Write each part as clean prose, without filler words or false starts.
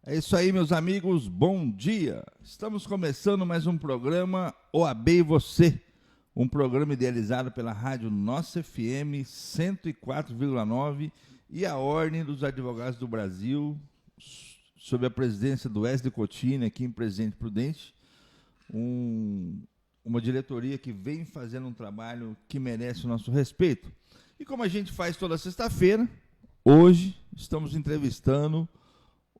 É isso aí, meus amigos, bom dia! Estamos começando mais um programa OAB e Você, um programa idealizado pela Rádio Nossa FM 104,9 e a Ordem dos Advogados do Brasil, sob a presidência do Wesley Coutinho, aqui em Presidente Prudente, uma diretoria que vem fazendo um trabalho que merece o nosso respeito. E como a gente faz toda sexta-feira, hoje estamos entrevistando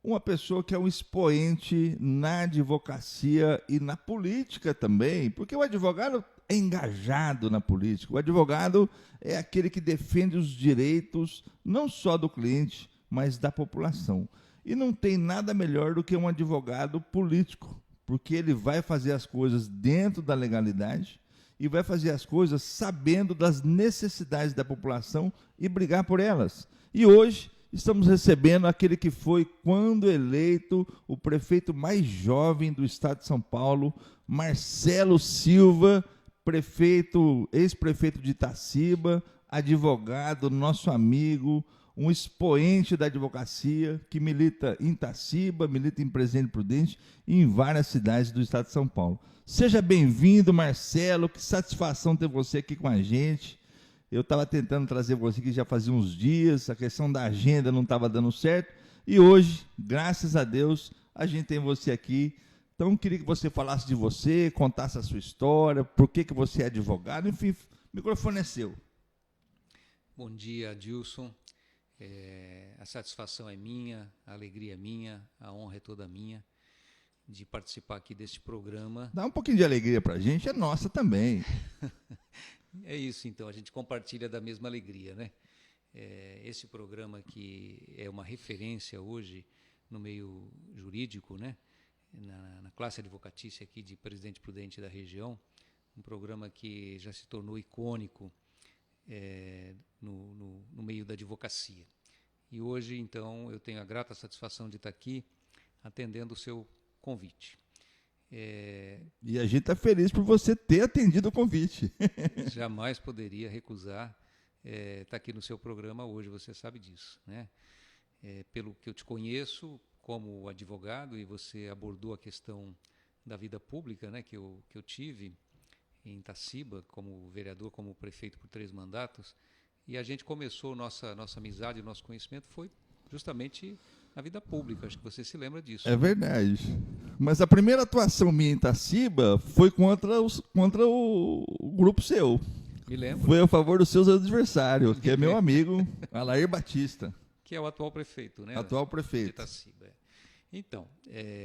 uma pessoa que é um expoente na advocacia e na política também, porque o advogado é engajado na política, o advogado é aquele que defende os direitos não só do cliente, mas da população. E não tem nada melhor do que um advogado político, porque ele vai fazer as coisas dentro da legalidade e vai fazer as coisas sabendo das necessidades da população e brigar por elas. E hoje estamos recebendo aquele que foi, quando eleito, o prefeito mais jovem do estado de São Paulo, Marcelo Silva, ex-prefeito de Itaciba, advogado, nosso amigo, um expoente da advocacia, que milita em Itaciba, milita em Presidente Prudente e em várias cidades do estado de São Paulo. Seja bem-vindo, Marcelo, que satisfação ter você aqui com a gente. Eu estava tentando trazer você que já fazia uns dias, a questão da agenda não estava dando certo, e hoje, graças a Deus, a gente tem você aqui. Então, eu queria que você falasse de você, contasse a sua história, por que você é advogado, enfim, o microfone é seu. Bom dia, Adilson. A satisfação é minha, a alegria é minha, a honra é toda minha de participar aqui deste programa. Dá um pouquinho de alegria para a gente, é nossa também. É isso, então, a gente compartilha da mesma alegria, né? Esse programa que é uma referência hoje no meio jurídico, né? Na classe advocatícia aqui de Presidente Prudente da região, um programa que já se tornou icônico no meio da advocacia. E hoje, então, eu tenho a grata satisfação de estar aqui atendendo o seu convite. E a gente está feliz por você ter atendido o convite. Jamais poderia recusar estar aqui no seu programa hoje, você sabe disso, né? Pelo que eu te conheço como advogado, e você abordou a questão da vida pública, né, que eu tive em Itaciba, como vereador, como prefeito por 3 mandatos, e a gente começou nossa amizade, nosso conhecimento foi justamente na vida pública, acho que você se lembra disso. É verdade. Mas a primeira atuação minha em Itaciba foi contra o grupo seu. Me lembro. Foi a favor dos seus adversários, que é meu amigo, Alair Batista. Que é o atual prefeito, né? Atual prefeito. De Itaciba. Então,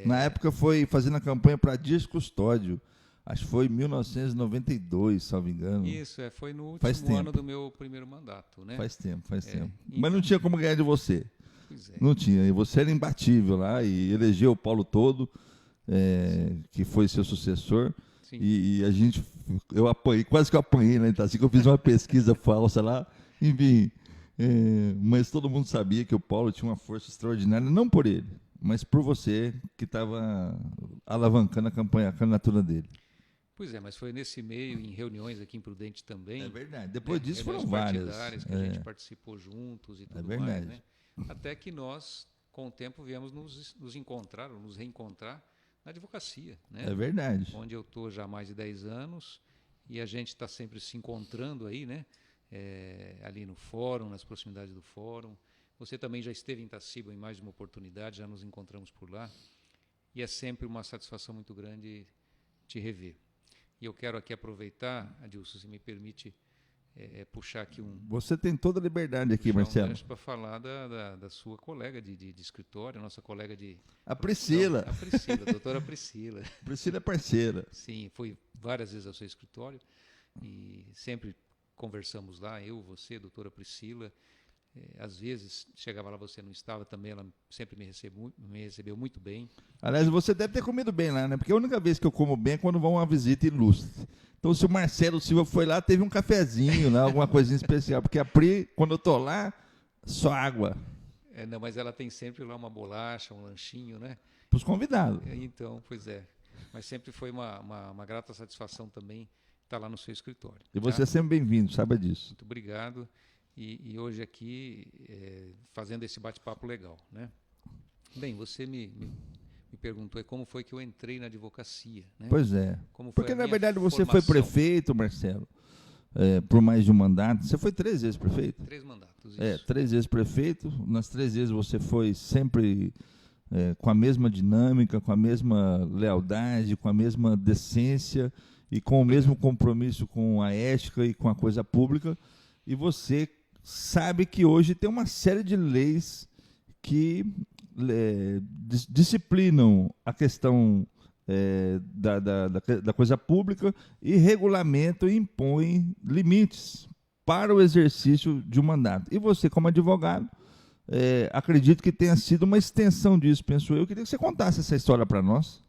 na época foi fazendo a campanha para Dias Custódio. Acho que foi em 1992, se não me engano. Isso, foi no último ano do meu primeiro mandato, né? Faz tempo. Então, mas não tinha como ganhar de você. Pois é. Não tinha. E você era imbatível lá e elegeu o Paulo Todo, que foi seu sucessor. Sim. E eu apanhei, quase que eu apanhei lá em Itaciba, que eu fiz uma pesquisa falsa lá, enfim. Mas todo mundo sabia que o Paulo tinha uma força extraordinária, não por ele, mas por você, que estava alavancando a candidatura dele. Pois é, mas foi nesse meio, em reuniões aqui em Prudente também. É verdade. Depois disso foram várias. Que a gente participou juntos e tudo mais, né? Até que nós, com o tempo, viemos nos encontrar, ou nos reencontrar na advocacia, né? É verdade. Onde eu estou já há mais de 10 anos e a gente está sempre se encontrando aí, né? Ali no fórum, nas proximidades do fórum. Você também já esteve em Itaciba em mais de uma oportunidade, já nos encontramos por lá. E é sempre uma satisfação muito grande te rever. E eu quero aqui aproveitar, Adilson, se me permite puxar aqui Você tem toda a liberdade aqui, Marcelo. Para falar da sua colega de escritório, nossa colega de... A Priscila. A Priscila, a doutora Priscila. Priscila é parceira. Sim, fui várias vezes ao seu escritório e sempre conversamos lá, eu, você, a doutora Priscila. Às vezes chegava lá, você não estava também, ela sempre me recebeu muito bem. Aliás, você deve ter comido bem lá, né? Porque a única vez que eu como bem é quando vão uma visita ilustre. Então, se o Marcelo Silva foi lá, teve um cafezinho, né? Alguma coisinha especial. Porque a Pri, quando eu tô lá, só água. Não, mas ela tem sempre lá uma bolacha, um lanchinho, né? Para os convidados. Então, pois é. Mas sempre foi uma grata satisfação também estar lá no seu escritório. E você é sempre bem-vindo, saiba disso. Muito obrigado. E hoje aqui, fazendo esse bate-papo legal, né? Bem, você me perguntou como foi que eu entrei na advocacia, né? Pois é. Como foi Porque, a na minha verdade, você foi formação. prefeito, Marcelo, por mais de um mandato. Você foi 3 vezes prefeito? 3 mandatos, isso. 3 vezes prefeito. Nas 3 vezes você foi sempre com a mesma dinâmica, com a mesma lealdade, com a mesma decência e com o mesmo compromisso com a ética e com a coisa pública. E você sabe que hoje tem uma série de leis que disciplinam a questão da coisa pública e regulamento e impõe limites para o exercício de um mandato. E você, como advogado, acredito que tenha sido uma extensão disso, penso eu. Eu queria que você contasse essa história para nós.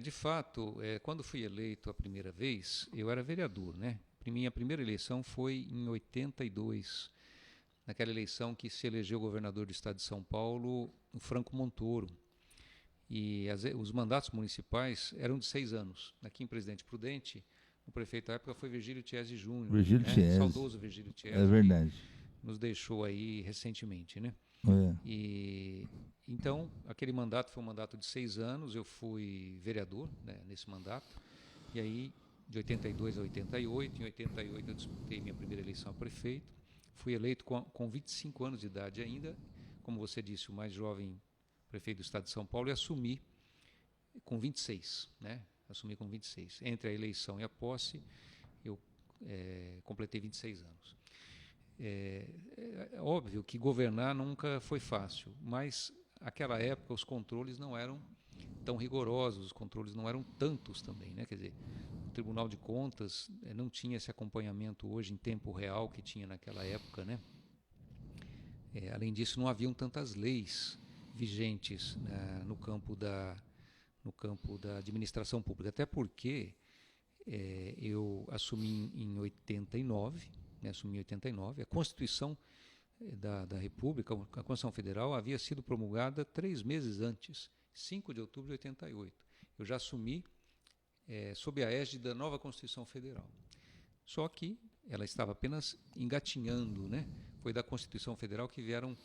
De fato, quando fui eleito a primeira vez, eu era vereador, né? Minha primeira eleição foi em 82, naquela eleição que se elegeu governador do estado de São Paulo, o Franco Montoro. E os mandatos municipais eram de 6 anos. Aqui em Presidente Prudente, o prefeito da época foi Virgílio Tiesi Júnior. Virgílio Tiesi. Saudoso Virgílio Tiesi. É verdade. Nos deixou aí recentemente, né? E então, aquele mandato foi um mandato de 6 anos, eu fui vereador, né, nesse mandato. E aí, de 82 a 88, em 88 eu disputei minha primeira eleição a prefeito. Fui eleito com 25 anos de idade ainda, como você disse, o mais jovem prefeito do estado de São Paulo, e assumi com 26, né? Assumi com 26. Entre a eleição e a posse, eu completei 26 anos. É óbvio que governar nunca foi fácil, mas naquela época os controles não eram tão rigorosos, os controles não eram tantos também, né? Quer dizer, o Tribunal de Contas não tinha esse acompanhamento hoje em tempo real que tinha naquela época, né? Além disso, não haviam tantas leis vigentes, né, no campo da administração pública, até porque eu assumi em 89, né, a Constituição da República, a Constituição Federal, havia sido promulgada 3 meses antes, 5 de outubro de 88. Eu já assumi sob a égide da nova Constituição Federal. Só que ela estava apenas engatinhando, né? Foi da Constituição Federal que vieram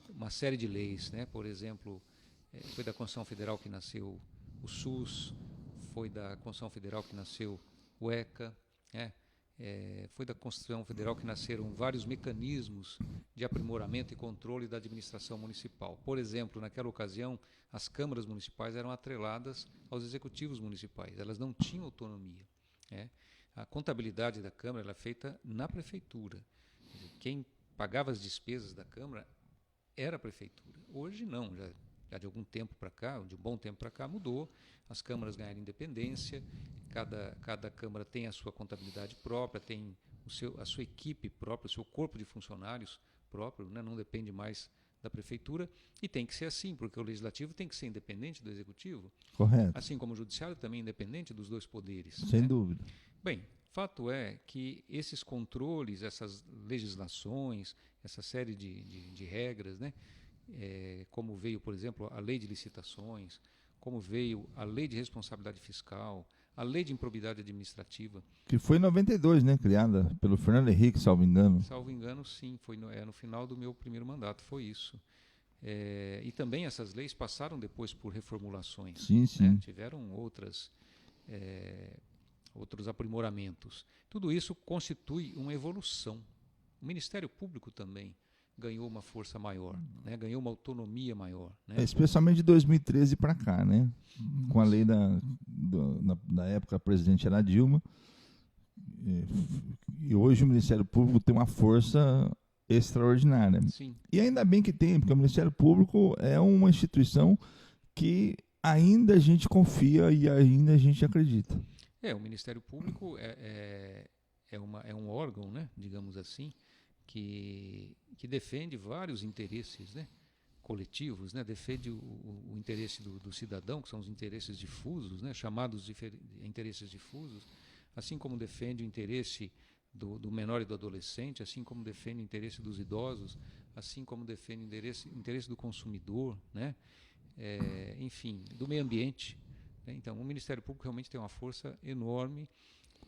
uma série de leis, né? Por exemplo, foi da Constituição Federal que nasceu o SUS, foi da Constituição Federal que nasceu o ECA, né? Foi da Constituição Federal que nasceram vários mecanismos de aprimoramento e controle da administração municipal. Por exemplo, naquela ocasião, as câmaras municipais eram atreladas aos executivos municipais, elas não tinham autonomia, né? A contabilidade da Câmara era feita na prefeitura. Quem pagava as despesas da Câmara era a prefeitura. Hoje não, já de algum tempo para cá, de um bom tempo para cá, mudou. As câmaras ganharam independência, cada Câmara tem a sua contabilidade própria, tem a sua equipe própria, o seu corpo de funcionários próprio, né? Não depende mais da prefeitura, e tem que ser assim, porque o legislativo tem que ser independente do executivo. Correto. Assim como o judiciário também é independente dos 2 poderes. Sem dúvida. Bem, fato é que esses controles, essas legislações, essa série de regras, né, como veio, por exemplo, a lei de licitações, como veio a lei de responsabilidade fiscal, a lei de improbidade administrativa. Que foi em 92, né, criada pelo Fernando Henrique, salvo engano. Salvo engano, sim, foi no final do meu primeiro mandato, foi isso. E também essas leis passaram depois por reformulações. Sim, sim. Né, tiveram outros aprimoramentos. Tudo isso constitui uma evolução. O Ministério Público também ganhou uma força maior, né? Ganhou uma autonomia maior. Né? Especialmente de 2013 para cá, né? Com a lei da época, a presidente era Dilma. E hoje o Ministério Público tem uma força extraordinária. Sim. E ainda bem que tem, porque o Ministério Público é uma instituição que ainda a gente confia e ainda a gente acredita. O Ministério Público é um órgão, né, digamos assim, que defende vários interesses, né, coletivos, né, defende o interesse do cidadão, que são os interesses difusos, né, chamados de interesses difusos, assim como defende o interesse do menor e do adolescente, assim como defende o interesse dos idosos, assim como defende o interesse do consumidor, né, enfim, do meio ambiente. Então, o Ministério Público realmente tem uma força enorme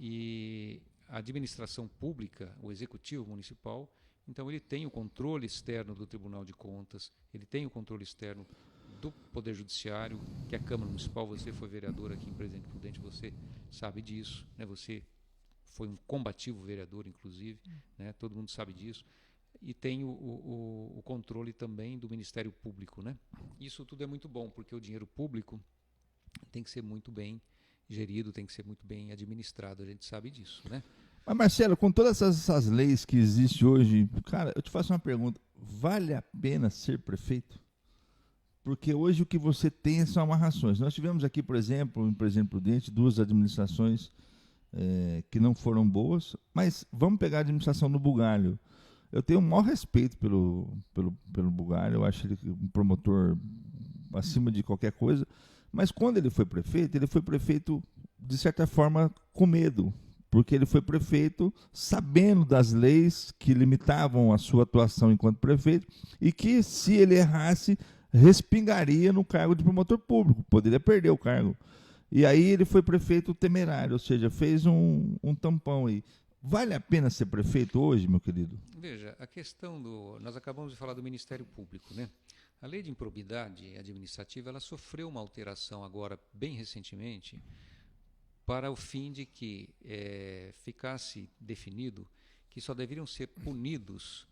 e a administração pública, o executivo municipal, então ele tem o controle externo do Tribunal de Contas, ele tem o controle externo do Poder Judiciário, que é a Câmara Municipal. Você foi vereador aqui em Presidente Prudente, você sabe disso, né? Você foi um combativo vereador, inclusive, né? Todo mundo sabe disso. E tem o controle também do Ministério Público, né? Isso tudo é muito bom, porque o dinheiro público tem que ser muito bem gerido, tem que ser muito bem administrado, a gente sabe disso, né? Mas, Marcelo, com todas essas leis que existem hoje, cara, eu te faço uma pergunta: vale a pena ser prefeito? Porque hoje o que você tem são amarrações. Nós tivemos aqui, por exemplo, em Presidente Prudente, duas administrações que não foram boas, mas vamos pegar a administração do Bugalho. Eu tenho o maior respeito pelo Bugalho, eu acho ele um promotor acima de qualquer coisa, mas quando ele foi prefeito, de certa forma, com medo, porque ele foi prefeito sabendo das leis que limitavam a sua atuação enquanto prefeito e que, se ele errasse, respingaria no cargo de promotor público, poderia perder o cargo. E aí ele foi prefeito temerário, ou seja, fez um tampão aí. Vale a pena ser prefeito hoje, meu querido? Veja, a questão do... Nós acabamos de falar do Ministério Público, né? A lei de improbidade administrativa, ela sofreu uma alteração agora, bem recentemente, para o fim de que ficasse definido que só deveriam ser punidos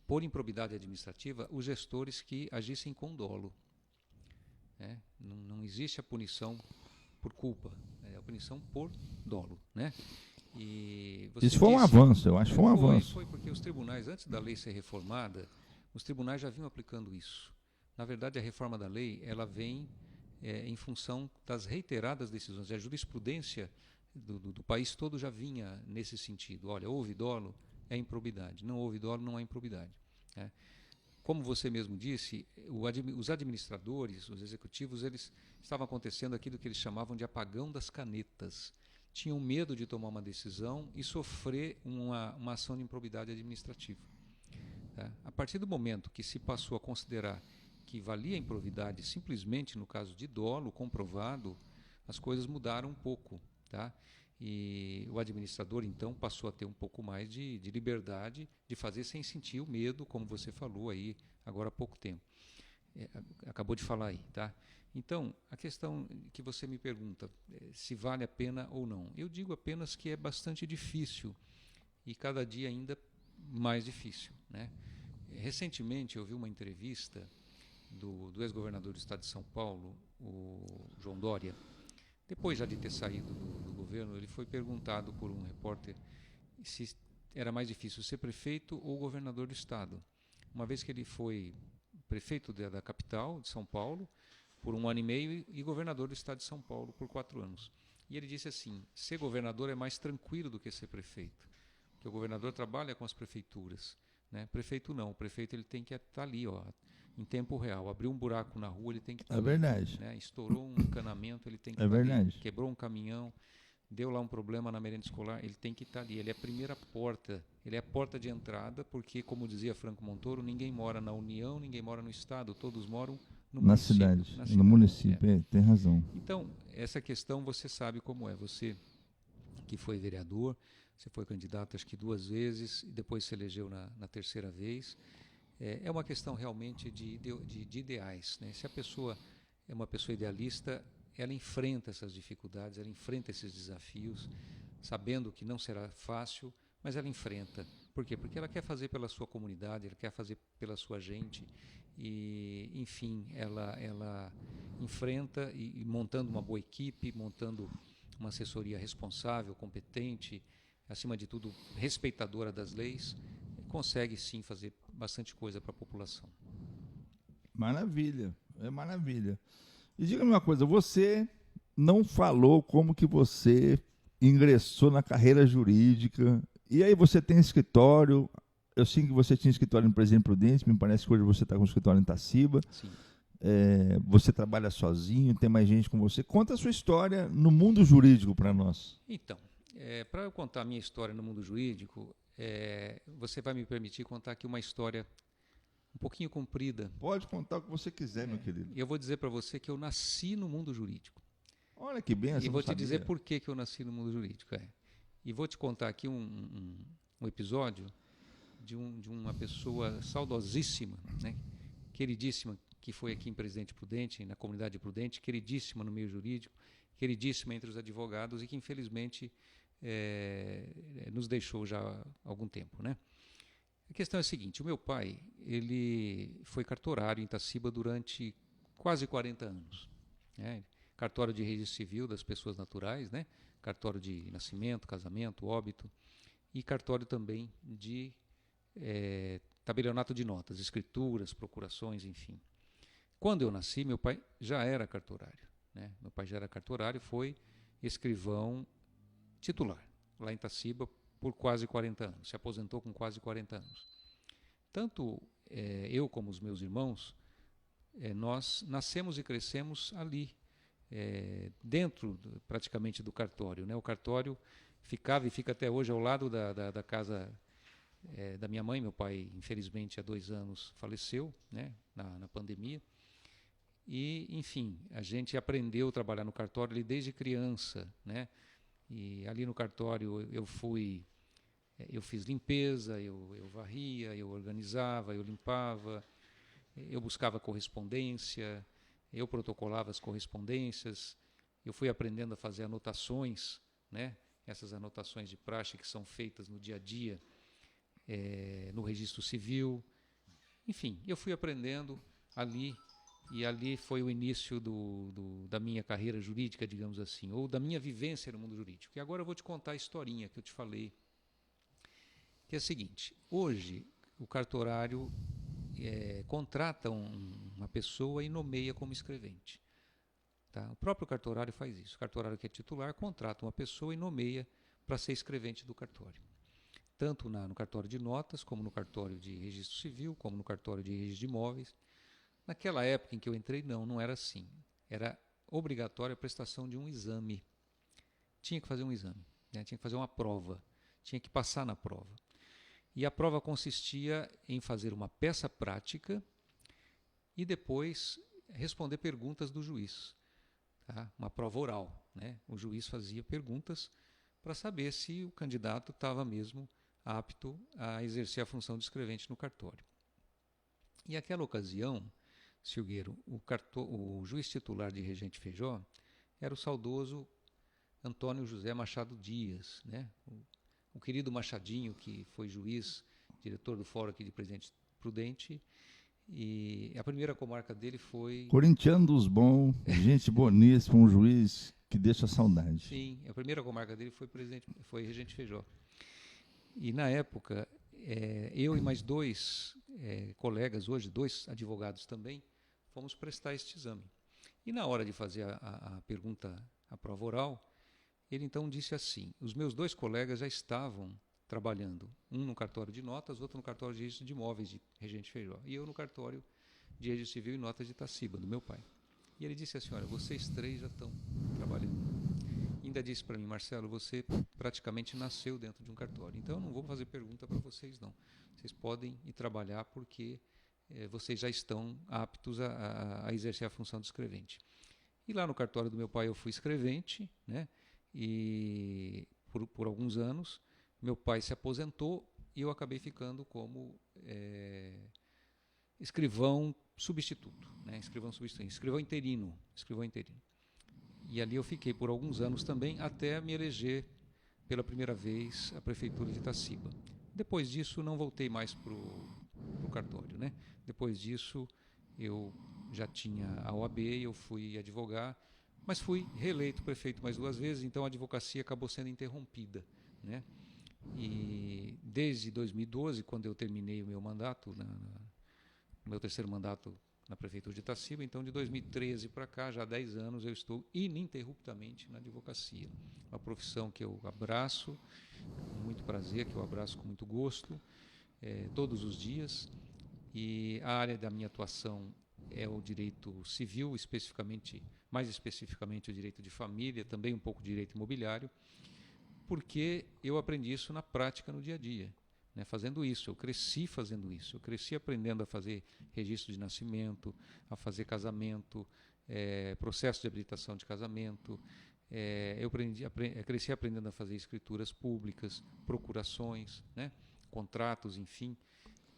por improbidade administrativa os gestores que agissem com dolo. Né? Não existe a punição por culpa, é a punição por dolo, né? E isso foi um avanço, eu acho que foi um avanço. Foi porque os tribunais, antes da lei ser reformada, os tribunais já vinham aplicando isso. Na verdade, a reforma da lei, ela vem em função das reiteradas decisões. A jurisprudência do país todo já vinha nesse sentido. Olha, houve dolo, é improbidade. Não houve dolo, não há improbidade. Né? Como você mesmo disse, os administradores, os executivos, eles estavam acontecendo aquilo que eles chamavam de apagão das canetas. Tinham medo de tomar uma decisão e sofrer uma ação de improbidade administrativa. Tá? A partir do momento que se passou a considerar que valia a improbidade simplesmente no caso de dolo comprovado, as coisas mudaram um pouco. Tá? E o administrador, então, passou a ter um pouco mais de liberdade de fazer sem sentir o medo, como você falou aí agora há pouco tempo. Acabou de falar aí, tá? Então, a questão que você me pergunta, se vale a pena ou não. Eu digo apenas que é bastante difícil e cada dia ainda mais difícil, né? Recentemente eu vi uma entrevista do ex-governador do estado de São Paulo, o João Dória. Depois já de ter saído do governo, ele foi perguntado por um repórter se era mais difícil ser prefeito ou governador do estado. Uma vez que ele foi prefeito da capital, de São Paulo, por 1 ano e meio e governador do estado de São Paulo por 4 anos. E ele disse assim, ser governador é mais tranquilo do que ser prefeito, porque o governador trabalha com as prefeituras, né? Prefeito não, o prefeito ele tem que estar ali, ó, em tempo real. Abriu um buraco na rua, ele tem que estar ali. É verdade. Né? Estourou um encanamento, ele tem que estar ali. Verdade. Quebrou um caminhão, deu lá um problema na merenda escolar, ele tem que estar ali. Ele é a primeira porta, ele é a porta de entrada, porque, como dizia Franco Montoro, ninguém mora na União, ninguém mora no Estado, todos moram no município. Na cidade. No município, tem razão. Então, essa questão você sabe como é. Você que foi vereador, você foi candidato acho que 2 vezes, e depois se elegeu na terceira vez. É uma questão realmente de ideais. Né? Se a pessoa é uma pessoa idealista, ela enfrenta essas dificuldades, ela enfrenta esses desafios, sabendo que não será fácil, mas ela enfrenta. Por quê? Porque ela quer fazer pela sua comunidade, ela quer fazer pela sua gente, e, enfim, ela enfrenta e montando uma boa equipe, montando uma assessoria responsável, competente, acima de tudo respeitadora das leis, consegue sim fazer bastante coisa para a população. Maravilha, maravilha. E diga-me uma coisa, você não falou como que você ingressou na carreira jurídica, e aí você tem escritório, eu sei que você tinha escritório em Presidente Prudente, me parece que hoje você está com escritório em Itaciba. Sim. Você trabalha sozinho, tem mais gente com você. Conta a sua história no mundo jurídico para nós. Então, para eu contar a minha história no mundo jurídico, você vai me permitir contar aqui uma história um pouquinho comprida. Pode contar o que você quiser, meu querido. E eu vou dizer para você que eu nasci no mundo jurídico. Olha que benção. E vou te dizer por que eu nasci no mundo jurídico. E vou te contar aqui um episódio de uma pessoa saudosíssima, né, queridíssima, que foi aqui em Presidente Prudente, na comunidade Prudente, queridíssima no meio jurídico, queridíssima entre os advogados e que, infelizmente, nos deixou já há algum tempo, né? A questão é a seguinte: o meu pai, ele foi cartorário em Itaciba durante quase 40 anos, né? Cartório de registro civil das pessoas naturais, né? Cartório de nascimento, casamento, óbito, e cartório também de tabelionato de notas, escrituras, procurações, enfim. Quando eu nasci, meu pai já era cartorário, né? Meu pai já era cartorário, foi escrivão titular lá em Itaciba por quase 40 anos, se aposentou com quase 40 anos. Tanto eu como os meus irmãos, nós nascemos e crescemos ali, dentro praticamente do cartório, né? O cartório ficava e fica até hoje ao lado da casa da minha mãe. Meu pai, infelizmente, há 2 anos faleceu, né? Na pandemia. E, enfim, a gente aprendeu a trabalhar no cartório ali desde criança, né? E ali no cartório eu fiz limpeza, eu varria, eu organizava, eu limpava, eu buscava correspondência, eu protocolava as correspondências, eu fui aprendendo a fazer anotações, né? Essas anotações de praxe que são feitas no dia a dia, no registro civil. Enfim, eu fui aprendendo ali, e ali foi o início da minha carreira jurídica, digamos assim, ou da minha vivência no mundo jurídico. E agora eu vou te contar a historinha que eu te falei, que é a seguinte: hoje o cartorário contrata uma pessoa e nomeia como escrevente. Tá? O próprio cartorário faz isso. O cartorário que é titular contrata uma pessoa e nomeia para ser escrevente do cartório. Tanto no cartório de notas, como no cartório de registro civil, como no cartório de registro de imóveis. Naquela época em que eu entrei, não era assim. Era obrigatória a prestação de um exame. Tinha que fazer um exame, né? Tinha que fazer uma prova, tinha que passar na prova. E a prova consistia em fazer uma peça prática e depois responder perguntas do juiz. Tá? Uma prova oral, né? O juiz fazia perguntas para saber se o candidato estava mesmo apto a exercer a função de escrevente no cartório. E naquela ocasião, Silgueiro, o juiz titular de Regente Feijó era o saudoso Antônio José Machado Dias, né? O querido Machadinho, que foi juiz, diretor do Fórum aqui de Presidente Prudente, e a primeira comarca dele foi... Corintiano dos bons, gente boníssima, um juiz que deixa saudade. Sim, a primeira comarca dele foi Regente Feijó. E na época, eu e mais 2 colegas, hoje 2 advogados também, fomos prestar este exame. E na hora de fazer a pergunta, a prova oral, ele então disse assim: os meus 2 colegas já estavam trabalhando, um no cartório de notas, outro no cartório de registro de imóveis de Regente Feijó, e eu no cartório de registro civil e notas de Itaciba, do meu pai. E ele disse assim: olha, vocês 3 já estão trabalhando. E ainda disse para mim: Marcelo, você praticamente nasceu dentro de um cartório, então eu não vou fazer pergunta para vocês não. Vocês podem ir trabalhar porque vocês já estão aptos a exercer a função de escrevente. E lá no cartório do meu pai eu fui escrevente, né? E por alguns anos meu pai se aposentou e eu acabei ficando como escrivão substituto, né? Escrivão interino. E ali eu fiquei por alguns anos também, até me eleger pela primeira vez à prefeitura de Itaciba. Depois disso não voltei mais para o cartório, né? Depois disso eu já tinha a OAB, eu fui advogar, mas fui reeleito prefeito mais 2 vezes, então a advocacia acabou sendo interrompida, né? E desde 2012, quando eu terminei o meu mandato, o meu 3º mandato na prefeitura de Itaciba, então de 2013 para cá, já há 10 anos, eu estou ininterruptamente na advocacia. Uma profissão que eu abraço com muito prazer, que eu abraço com muito gosto, todos os dias. E a área da minha atuação é o direito civil, mais especificamente o direito de família, também um pouco de direito imobiliário, porque eu aprendi isso na prática, no dia a dia, né, fazendo isso. Eu cresci fazendo isso, eu cresci aprendendo a fazer registro de nascimento, a fazer casamento, processo de habilitação de casamento, eu cresci aprendendo a fazer escrituras públicas, procurações, né, contratos, enfim.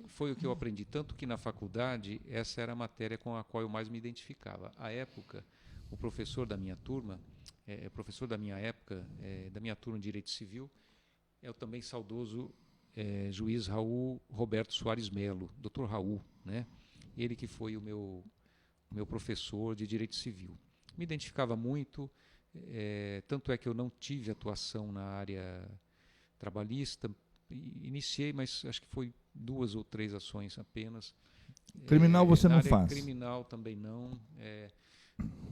foi o que eu aprendi, tanto que na faculdade essa era a matéria com a qual eu mais me identificava. À época, o professor da minha turma, professor da minha época, da minha turma de Direito Civil, é o também saudoso juiz Raul Roberto Soares Melo, doutor Raul, né? Ele que foi o meu professor de Direito Civil. Me identificava muito, tanto é que eu não tive atuação na área trabalhista, iniciei, mas acho que foi 2 ou 3 ações apenas. Criminal você na não área faz? Criminal também não.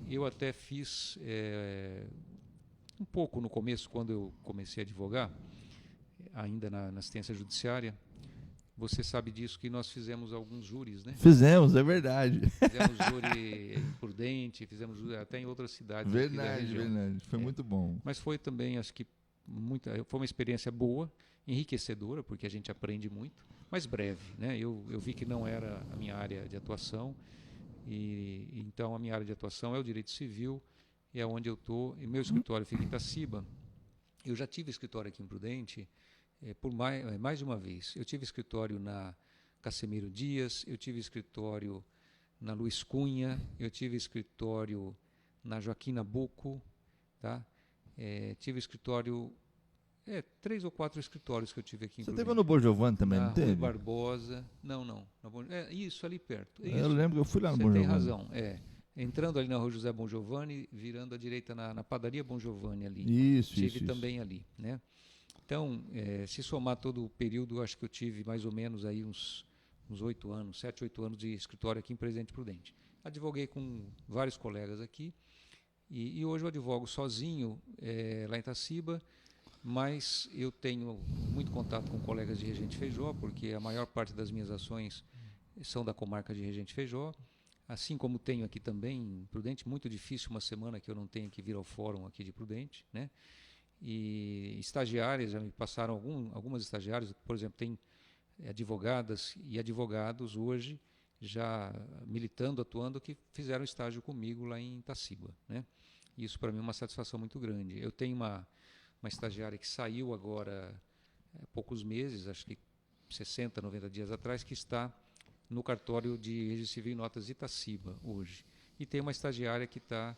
Eu até fiz um pouco no começo, quando eu comecei a advogar, ainda na assistência judiciária. Você sabe disso, que nós fizemos alguns júris, né? Fizemos, é verdade. Fizemos júri em Prudente, fizemos júri até em outras cidades aqui da região. Verdade. Foi muito bom. Mas foi também, acho que, foi uma experiência boa, enriquecedora, porque a gente aprende muito, mas breve, né? Eu vi que não era a minha área de atuação, e então a minha área de atuação é o direito civil, e é onde eu estou. E meu escritório fica em Itaciba. Eu já tive escritório aqui em Prudente por mais de uma vez. Eu tive escritório na Casemiro Dias, eu tive escritório na Luiz Cunha, eu tive escritório na Joaquim Nabuco, tá? Tive escritório, 3 ou 4 escritórios que eu tive aqui em Você Prudente. teve no Bom Giovanni também, Na não teve? Rui Barbosa, não. Isso, ali perto. Eu lembro que eu fui lá no Bom Você tem Giovanni. razão, entrando ali na Rua José Bom Giovanni, virando à direita na padaria Bom Giovanni ali. Tive também ali, né? Então, se somar todo o período, acho que eu tive mais ou menos aí uns 8 anos, 7, 8 anos de escritório aqui em Presidente Prudente. Advoguei com vários colegas aqui e hoje eu advogo sozinho lá em Itaciba, mas eu tenho muito contato com colegas de Regente Feijó, porque a maior parte das minhas ações são da comarca de Regente Feijó, assim como tenho aqui também em Prudente. Muito difícil uma semana que eu não tenha que vir ao fórum aqui de Prudente, né? E estagiárias, já me passaram algumas estagiárias, por exemplo, tem advogadas e advogados hoje já militando, atuando, que fizeram estágio comigo lá em Itaciba, né? Isso para mim é uma satisfação muito grande. Eu tenho uma estagiária que saiu agora há poucos meses, acho que 60, 90 dias atrás, que está no cartório de Registro Civil e Notas de Itaciba hoje. E tem uma estagiária que está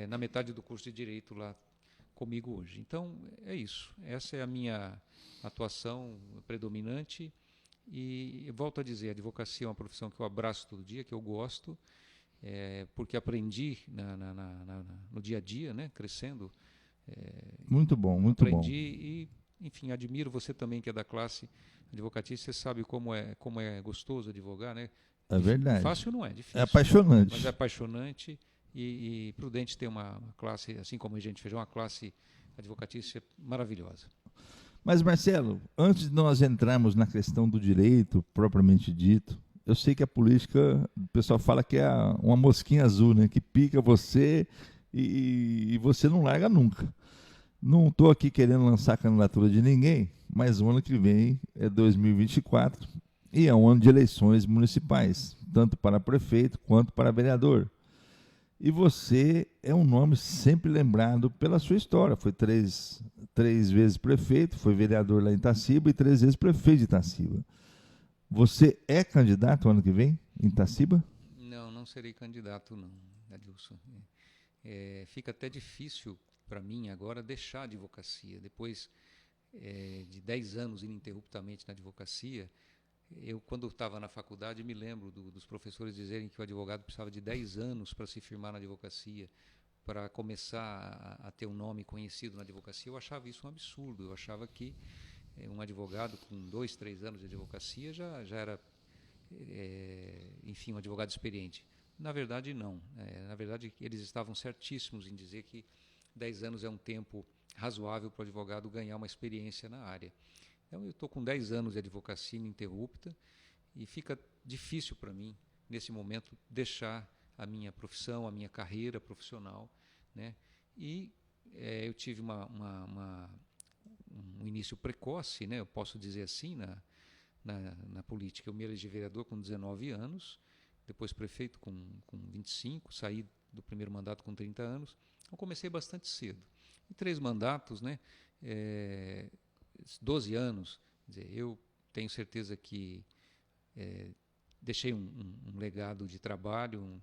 na metade do curso de Direito lá comigo hoje. Então, é isso. Essa é a minha atuação predominante e volto a dizer, a advocacia é uma profissão que eu abraço todo dia, que eu gosto, porque aprendi no dia a dia, né, crescendo. Muito bom, muito aprendi bom. E, enfim, admiro você também que é da classe advocatícia, você sabe como é gostoso advogar, né? É verdade. Fácil não é, difícil. É apaixonante. Mas é apaixonante. E Prudente tem uma classe, assim como a gente fez, uma classe advocatícia maravilhosa. Mas, Marcelo, antes de nós entrarmos na questão do direito propriamente dito, eu sei que a política, o pessoal fala que é uma mosquinha azul, né? Que pica você e você não larga nunca. Não estou aqui querendo lançar a candidatura de ninguém, mas o ano que vem é 2024 e é um ano de eleições municipais, tanto para prefeito quanto para vereador. E você é um nome sempre lembrado pela sua história. Foi três vezes prefeito, foi vereador lá em Itaciba e 3 vezes prefeito de Itaciba. Você é candidato ano que vem em Itaciba? Não serei candidato não, Adilson. Fica até difícil para mim agora deixar a advocacia. Depois de 10 anos ininterruptamente na advocacia, eu, quando estava na faculdade, me lembro dos professores dizerem que o advogado precisava de 10 anos para se firmar na advocacia, para começar a ter um nome conhecido na advocacia. Eu achava isso um absurdo. Eu achava que um advogado com 2, 3 anos de advocacia já era, enfim, um advogado experiente. Na verdade, não. Na verdade, eles estavam certíssimos em dizer que 10 anos é um tempo razoável para o advogado ganhar uma experiência na área. Então, eu estou com 10 anos de advocacia ininterrupta e fica difícil para mim, nesse momento, deixar a minha profissão, a minha carreira profissional, né? E eu tive um início precoce, né? Eu posso dizer assim, na política. Eu me elegi vereador com 19 anos, depois prefeito com 25, saí do primeiro mandato com 30 anos. Então, comecei bastante cedo. E 3 mandatos, né? 12 anos, quer dizer, eu tenho certeza que deixei um legado de trabalho,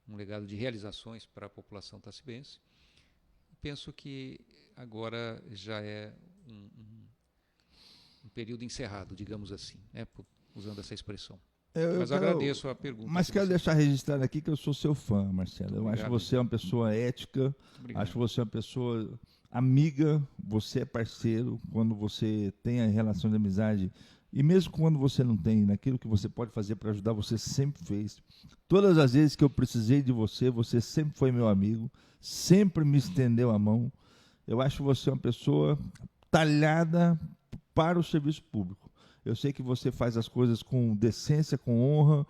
um legado de realizações para a população tacibense. Penso que agora já é um período encerrado, digamos assim, né, usando essa expressão. Mas agradeço a pergunta. Mas quero deixar registrado aqui que eu sou seu fã, Marcelo. Eu acho que você é uma pessoa ética, acho que você é uma pessoa amiga, você é parceiro, quando você tem a relação de amizade, e mesmo quando você não tem, naquilo que você pode fazer para ajudar, você sempre fez. Todas as vezes que eu precisei de você, você sempre foi meu amigo, sempre me estendeu a mão. Eu acho você uma pessoa talhada para o serviço público. Eu sei que você faz as coisas com decência, com honra,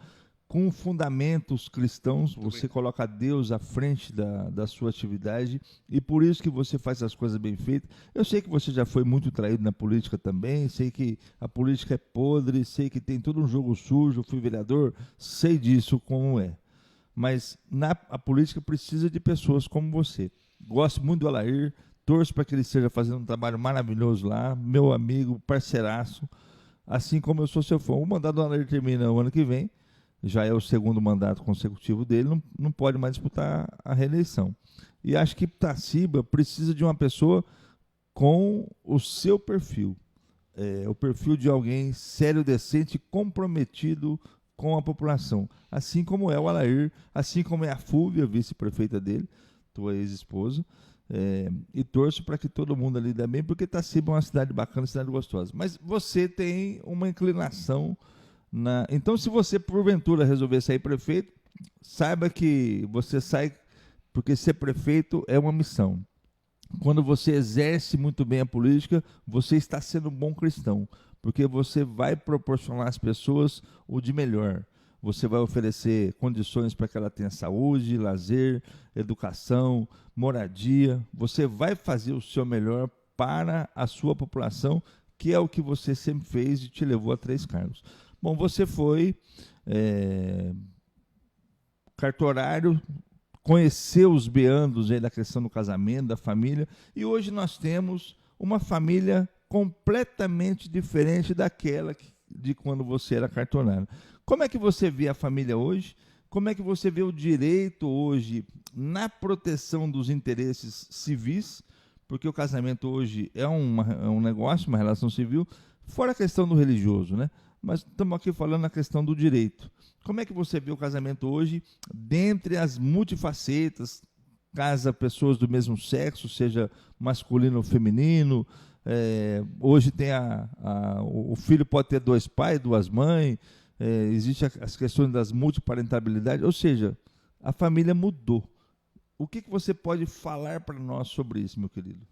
com fundamentos cristãos. Você coloca Deus à frente da sua atividade e por isso que você faz as coisas bem feitas. Eu sei que você já foi muito traído na política também, sei que a política é podre, sei que tem todo um jogo sujo, fui vereador, sei disso como é. Mas a política precisa de pessoas como você. Gosto muito do Alair, torço para que ele esteja fazendo um trabalho maravilhoso lá, meu amigo, parceiraço, assim como eu sou seu fã. O mandato do Alair termina o ano que vem, já é o segundo mandato consecutivo dele, não pode mais disputar a reeleição. E acho que Itaciba precisa de uma pessoa com o seu perfil, o perfil de alguém sério, decente, comprometido com a população, assim como é o Alair, assim como é a Fúvia, vice-prefeita dele, tua ex-esposa, e torço para que todo mundo ali dê bem, porque Itaciba é uma cidade bacana, cidade gostosa. Mas você tem uma inclinação Então, se você porventura resolver sair prefeito, saiba que você sai porque ser prefeito é uma missão. Quando você exerce muito bem a política, você está sendo um bom cristão, porque você vai proporcionar às pessoas o de melhor. Você vai oferecer condições para que ela tenha saúde, lazer, educação, moradia. Você vai fazer o seu melhor para a sua população, que é o que você sempre fez e te levou a 3 cargos. Bom, você foi cartorário, conheceu os beandos aí da questão do casamento, da família, e hoje nós temos uma família completamente diferente daquela de quando você era cartorário. Como é que você vê a família hoje? Como é que você vê o direito hoje na proteção dos interesses civis? Porque o casamento hoje é um negócio, uma relação civil, fora a questão do religioso, né? Mas estamos aqui falando na questão do direito. Como é que você vê o casamento hoje, dentre as multifacetas, casa pessoas do mesmo sexo, seja masculino ou feminino, hoje tem o filho pode ter 2 pais, 2 mães, existe as questões das multiparentabilidades, ou seja, a família mudou. O que você pode falar para nós sobre isso, meu querido?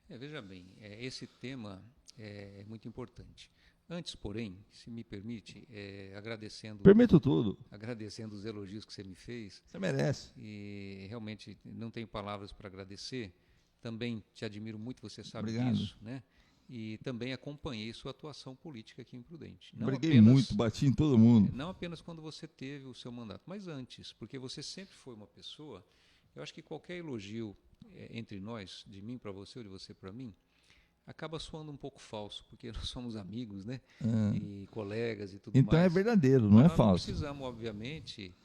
Veja bem, esse tema é muito importante. Antes, porém, se me permite, agradecendo... Permito tudo. Agradecendo os elogios que você me fez. Você merece. E realmente não tenho palavras para agradecer. Também te admiro muito, você sabe Obrigado. disso, né? E também acompanhei sua atuação política aqui em Prudente. Briguei muito, bati em todo mundo. Não apenas quando você teve o seu mandato, mas antes, porque você sempre foi uma pessoa... Eu acho que qualquer elogio entre nós, de mim para você ou de você para mim, acaba soando um pouco falso, porque nós somos amigos, né? E colegas e tudo mais. Então é verdadeiro, não é falso. Nós não precisamos, obviamente,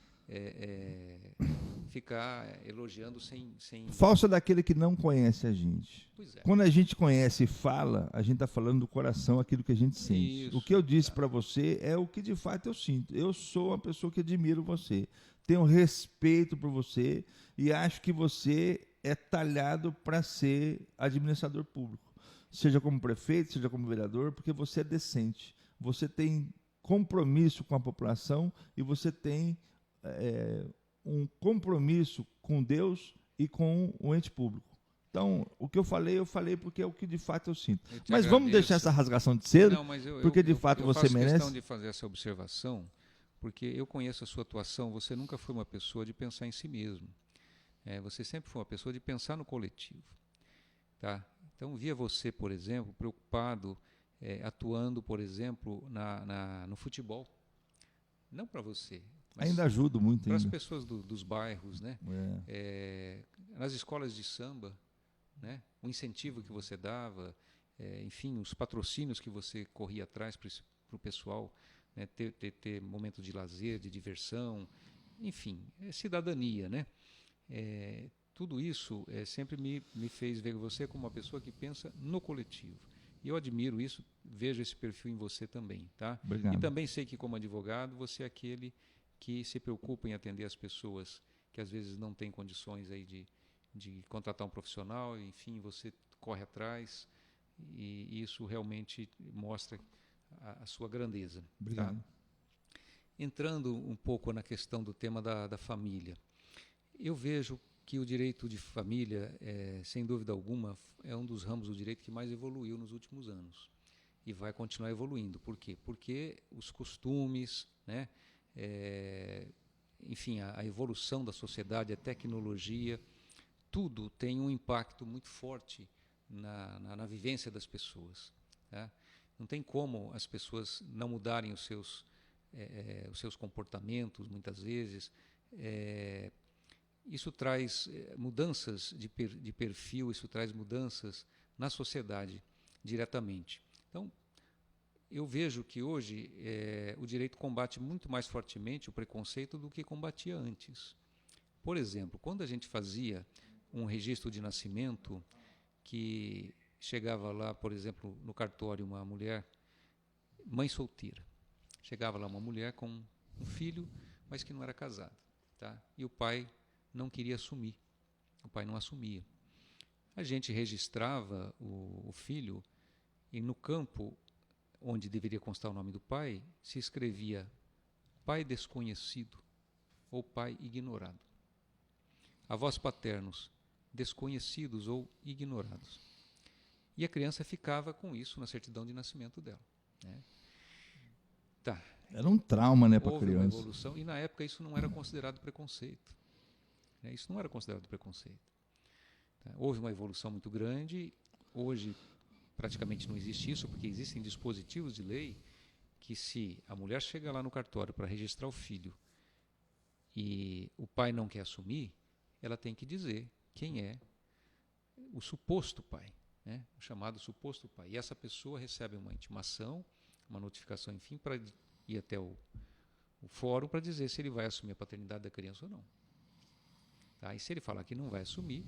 ficar elogiando sem... Falso é daquele que não conhece a gente. Pois é. Quando a gente conhece e fala, a gente está falando do coração, aquilo que a gente sente. Isso, o que eu disse para você é o que de fato eu sinto. Eu sou uma pessoa que admiro você, tenho respeito por você e acho que você é talhado para ser administrador público. Seja como prefeito, seja como vereador, porque você é decente. Você tem compromisso com a população e você tem um compromisso com Deus e com o ente público. Então, o que eu falei porque é o que de fato eu sinto. Mas vamos deixar essa rasgação de cedo, porque de fato você merece. Eu faço questão de fazer essa observação, porque eu conheço a sua atuação, você nunca foi uma pessoa de pensar em si mesmo. Você sempre foi uma pessoa de pensar no coletivo. Tá? Então, via você, por exemplo, preocupado, atuando, por exemplo, no futebol. Não para você. Mas ainda ajudo muito. Para as pessoas dos bairros, né? Nas escolas de samba, né? O incentivo que você dava, enfim, os patrocínios que você corria atrás para o pessoal né? Ter momentos de lazer, de diversão, enfim, é cidadania, né? Tudo isso sempre me fez ver você como uma pessoa que pensa no coletivo. E eu admiro isso, vejo esse perfil em você também, tá? Obrigado. E também sei que, como advogado, você é aquele que se preocupa em atender as pessoas que às vezes não têm condições aí de contratar um profissional, enfim, você corre atrás, e isso realmente mostra a sua grandeza. Obrigado. Tá? Entrando um pouco na questão do tema da família, eu vejo que o direito de família, sem dúvida alguma, é um dos ramos do direito que mais evoluiu nos últimos anos e vai continuar evoluindo. Por quê? Porque os costumes, né, enfim, a evolução da sociedade, a tecnologia, tudo tem um impacto muito forte na vivência das pessoas. Tá? Não tem como as pessoas não mudarem os seus comportamentos, muitas vezes. Isso traz mudanças de perfil, isso traz mudanças na sociedade diretamente. Então, eu vejo que hoje o direito combate muito mais fortemente o preconceito do que combatia antes. Por exemplo, quando a gente fazia um registro de nascimento, que chegava lá, por exemplo, no cartório, uma mulher, mãe solteira, chegava lá uma mulher com um filho, mas que não era casada, tá? E o pai não queria assumir, o pai não assumia. A gente registrava o filho e no campo onde deveria constar o nome do pai, se escrevia pai desconhecido ou pai ignorado. Avós paternos, desconhecidos ou ignorados. E a criança ficava com isso na certidão de nascimento dela. Né? Tá. Era um trauma, né, para a Houve uma criança. evolução, e na época isso não era considerado preconceito. Né? Isso não era considerado preconceito. Tá? Houve uma evolução muito grande, hoje praticamente não existe isso, porque existem dispositivos de lei que, se a mulher chega lá no cartório para registrar o filho e o pai não quer assumir, ela tem que dizer quem é o suposto pai, né? O chamado suposto pai. E essa pessoa recebe uma intimação, uma notificação, enfim, para ir até o fórum para dizer se ele vai assumir a paternidade da criança ou não. Tá? E se ele falar que não vai assumir,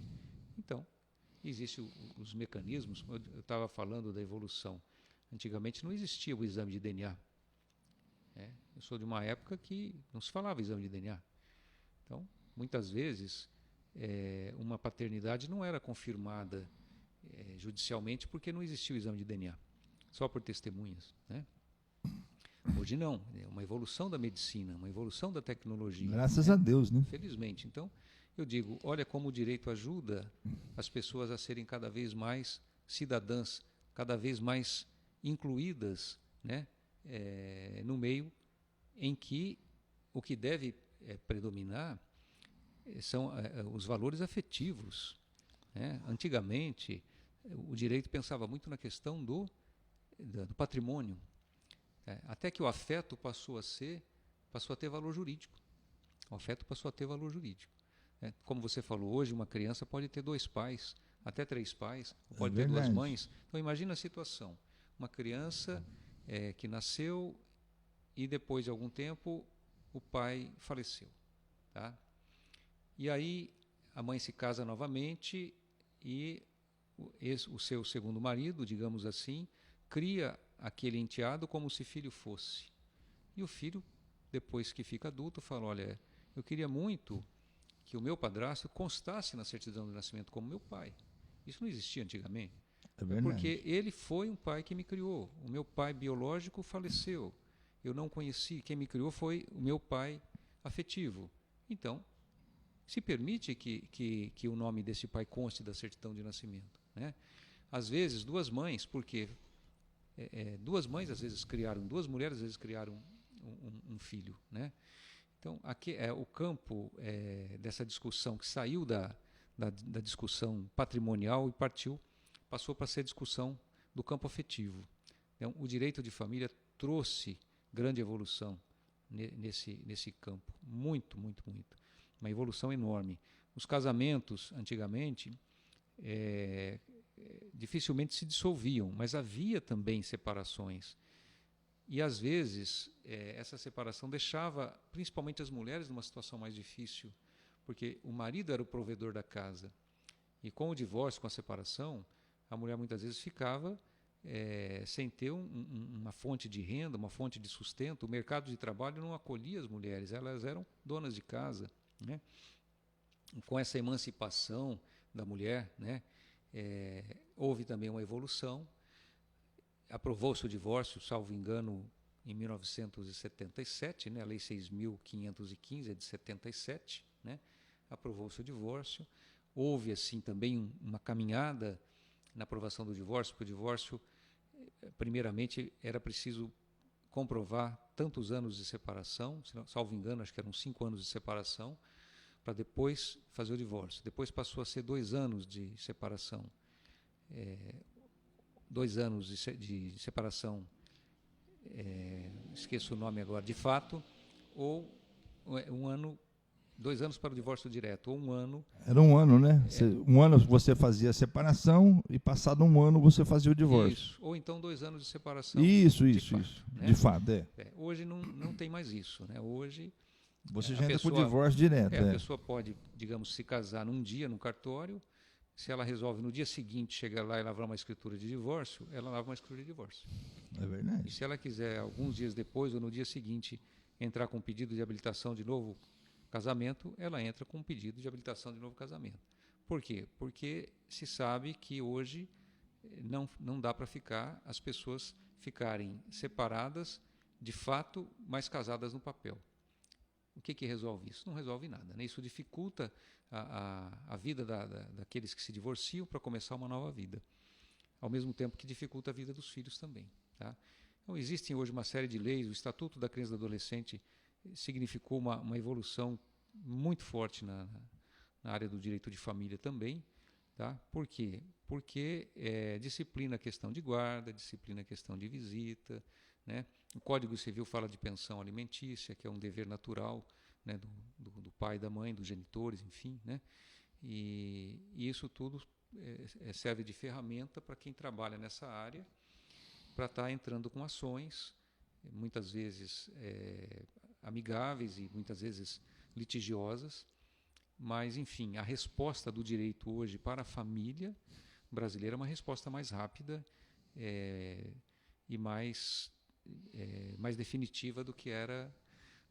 então existem os mecanismos. Eu estava falando da evolução. Antigamente não existia o exame de DNA. Né? Eu sou de uma época que não se falava exame de DNA. Então, muitas vezes, uma paternidade não era confirmada judicialmente porque não existia o exame de DNA, só por testemunhas. Né? Hoje não, é uma evolução da medicina, uma evolução da tecnologia. Graças a Deus, né? Felizmente. Então, eu digo, olha como o direito ajuda as pessoas a serem cada vez mais cidadãs, cada vez mais incluídas, né, no meio em que o que deve predominar são os valores afetivos. Né? Antigamente, o direito pensava muito na questão do patrimônio, até que o afeto passou a ter valor jurídico. O afeto passou a ter valor jurídico. Como você falou, hoje uma criança pode ter 2 pais, até 3 pais, pode ter 2 mães. Então imagina a situação, uma criança que nasceu e depois de algum tempo o pai faleceu. Tá? E aí a mãe se casa novamente e o seu segundo marido, digamos assim, cria aquele enteado como se filho fosse. E o filho, depois que fica adulto, fala, olha, eu queria muito que o meu padrasto constasse na certidão de nascimento como meu pai. Isso não existia antigamente. Porque ele foi um pai que me criou. O meu pai biológico faleceu. Eu não conheci. Quem me criou foi o meu pai afetivo. Então, se permite que o nome desse pai conste da certidão de nascimento. Né? Às vezes, 2 mães, porque 2 mães às vezes criaram, 2 mulheres às vezes criaram um filho. Né? Então, aqui é o campo dessa discussão que saiu da discussão patrimonial e passou para ser discussão do campo afetivo. Então, o direito de família trouxe grande evolução nesse campo, muito, muito, muito. Uma evolução enorme. Os casamentos, antigamente, dificilmente se dissolviam, mas havia também separações. E, às vezes, essa separação deixava, principalmente as mulheres, numa situação mais difícil, porque o marido era o provedor da casa. E com o divórcio, com a separação, a mulher muitas vezes ficava sem ter uma fonte de renda, uma fonte de sustento. O mercado de trabalho não acolhia as mulheres, elas eram donas de casa, né? Com essa emancipação da mulher, né, houve também uma evolução. Aprovou-se o divórcio, salvo engano, em 1977, né, a Lei 6.515 é de 77, né, aprovou-se o divórcio. Houve, assim, também uma caminhada na aprovação do divórcio, porque o divórcio, primeiramente, era preciso comprovar tantos anos de separação, salvo engano, acho que eram 5 anos de separação, para depois fazer o divórcio. Depois passou a ser 2 anos de separação. 2 anos de separação, esqueço o nome agora, de fato, ou 1 ano, 2 anos para o divórcio direto, ou 1 ano. Era 1 ano, né? 1 ano você fazia a separação e passado 1 ano você fazia o divórcio. Isso, ou então 2 anos de separação. Isso. Né? De fato, hoje não tem mais isso, né? Hoje você já entra com o divórcio direto. A pessoa pode, digamos, se casar num dia no cartório. Se ela resolve no dia seguinte chegar lá e lavrar uma escritura de divórcio, ela lava uma escritura de divórcio. É verdade. E se ela quiser, alguns dias depois ou no dia seguinte, entrar com um pedido de habilitação de novo casamento, ela entra com um pedido de habilitação de novo casamento. Por quê? Porque se sabe que hoje não dá para as pessoas ficarem separadas de fato, mas casadas no papel. O que resolve isso? Não resolve nada, né? Isso dificulta a vida daqueles que se divorciam para começar uma nova vida, ao mesmo tempo que dificulta a vida dos filhos também. Tá? Então, existem hoje uma série de leis. O Estatuto da Criança e do Adolescente significou uma evolução muito forte na área do direito de família também. Tá? Por quê? Porque disciplina a questão de guarda, disciplina a questão de visita, né? O Código Civil fala de pensão alimentícia, que é um dever natural, né, do pai e da mãe, dos genitores, enfim, né? E isso tudo serve de ferramenta para quem trabalha nessa área, para estar entrando com ações, muitas vezes amigáveis e muitas vezes litigiosas, mas, enfim, a resposta do direito hoje para a família brasileira é uma resposta mais rápida e mais definitiva do que era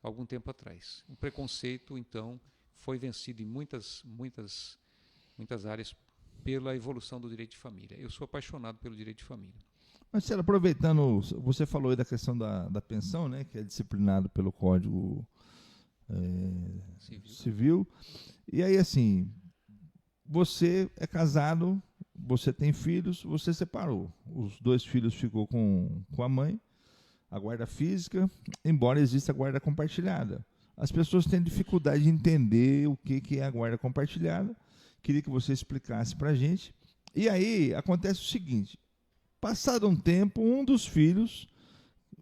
algum tempo atrás. O preconceito, então, foi vencido em muitas áreas pela evolução do direito de família. Eu sou apaixonado pelo direito de família. Marcelo, aproveitando, você falou aí da questão da pensão, né, que é disciplinado pelo Código Civil. E aí, assim, você é casado, você tem filhos, você separou. Os 2 filhos ficou com a mãe, a guarda física, embora exista a guarda compartilhada. As pessoas têm dificuldade de entender o que é a guarda compartilhada. Queria que você explicasse para a gente. E aí acontece o seguinte: passado um tempo, um dos filhos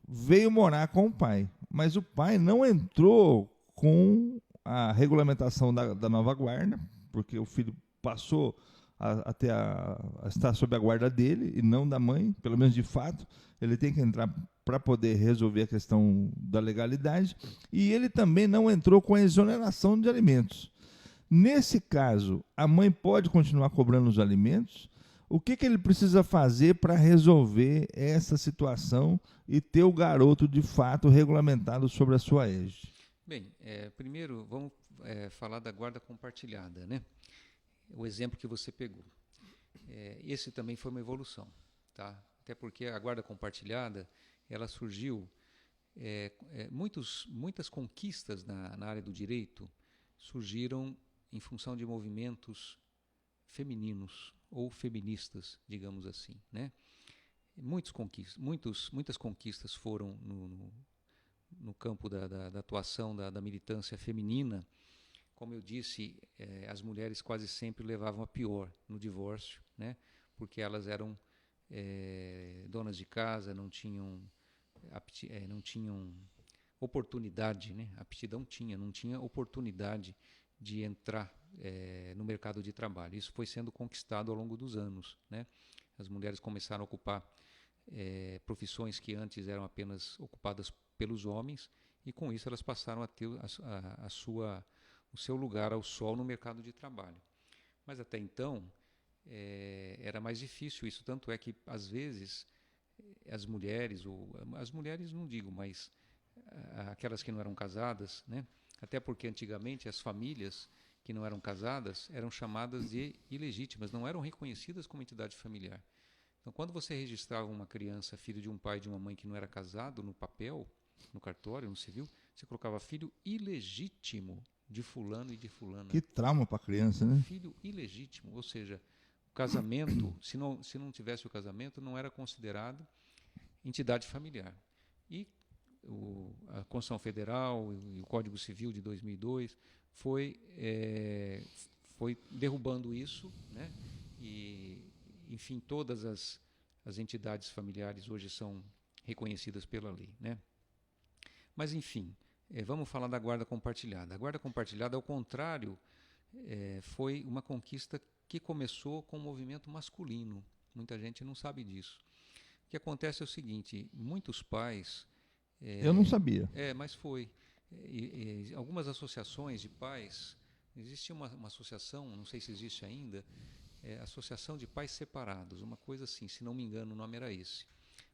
veio morar com o pai, mas o pai não entrou com a regulamentação da nova guarda, porque o filho passou a estar sob a guarda dele e não da mãe, pelo menos de fato. Ele tem que entrar para poder resolver a questão da legalidade, e ele também não entrou com a exoneração de alimentos. Nesse caso, a mãe pode continuar cobrando os alimentos? O que ele precisa fazer para resolver essa situação e ter o garoto de fato regulamentado sobre a sua égide? Bem, primeiro vamos falar da guarda compartilhada, né? O exemplo que você pegou. Esse também foi uma evolução, tá? Até porque a guarda compartilhada, ela surgiu, muitas conquistas na área do direito surgiram em função de movimentos femininos ou feministas, digamos assim, né? Muitas conquistas foram no campo da atuação da militância feminina. Como eu disse, as mulheres quase sempre levavam a pior no divórcio, né? Porque elas eram donas de casa, não tinham oportunidade, né? Aptidão tinha, não tinha oportunidade de entrar no mercado de trabalho. Isso foi sendo conquistado ao longo dos anos, né? As mulheres começaram a ocupar profissões que antes eram apenas ocupadas pelos homens, e com isso elas passaram a ter o seu lugar ao sol no mercado de trabalho. Mas até então era mais difícil isso, tanto é que às vezes as mulheres não digo, mas aquelas que não eram casadas, né? Até porque antigamente as famílias que não eram casadas eram chamadas de ilegítimas, não eram reconhecidas como entidade familiar. Então, quando você registrava uma criança, filho de um pai e de uma mãe que não era casado, no papel, no cartório, no civil, você colocava filho ilegítimo de fulano e de fulana. Que trauma para a criança, né? Filho ilegítimo, ou seja, o casamento, se não tivesse o casamento, não era considerado entidade familiar. E a Constituição Federal e o Código Civil de 2002 foi derrubando isso, né? E, enfim, todas as entidades familiares hoje são reconhecidas pela lei, né? Mas, enfim, vamos falar da guarda compartilhada. A guarda compartilhada, ao contrário, foi uma conquista que começou com um movimento masculino. Muita gente não sabe disso. O que acontece é o seguinte, muitos pais... Eu não sabia. Mas foi. Algumas associações de pais, existe uma associação, não sei se existe ainda, Associação de Pais Separados, uma coisa assim, se não me engano o nome era esse.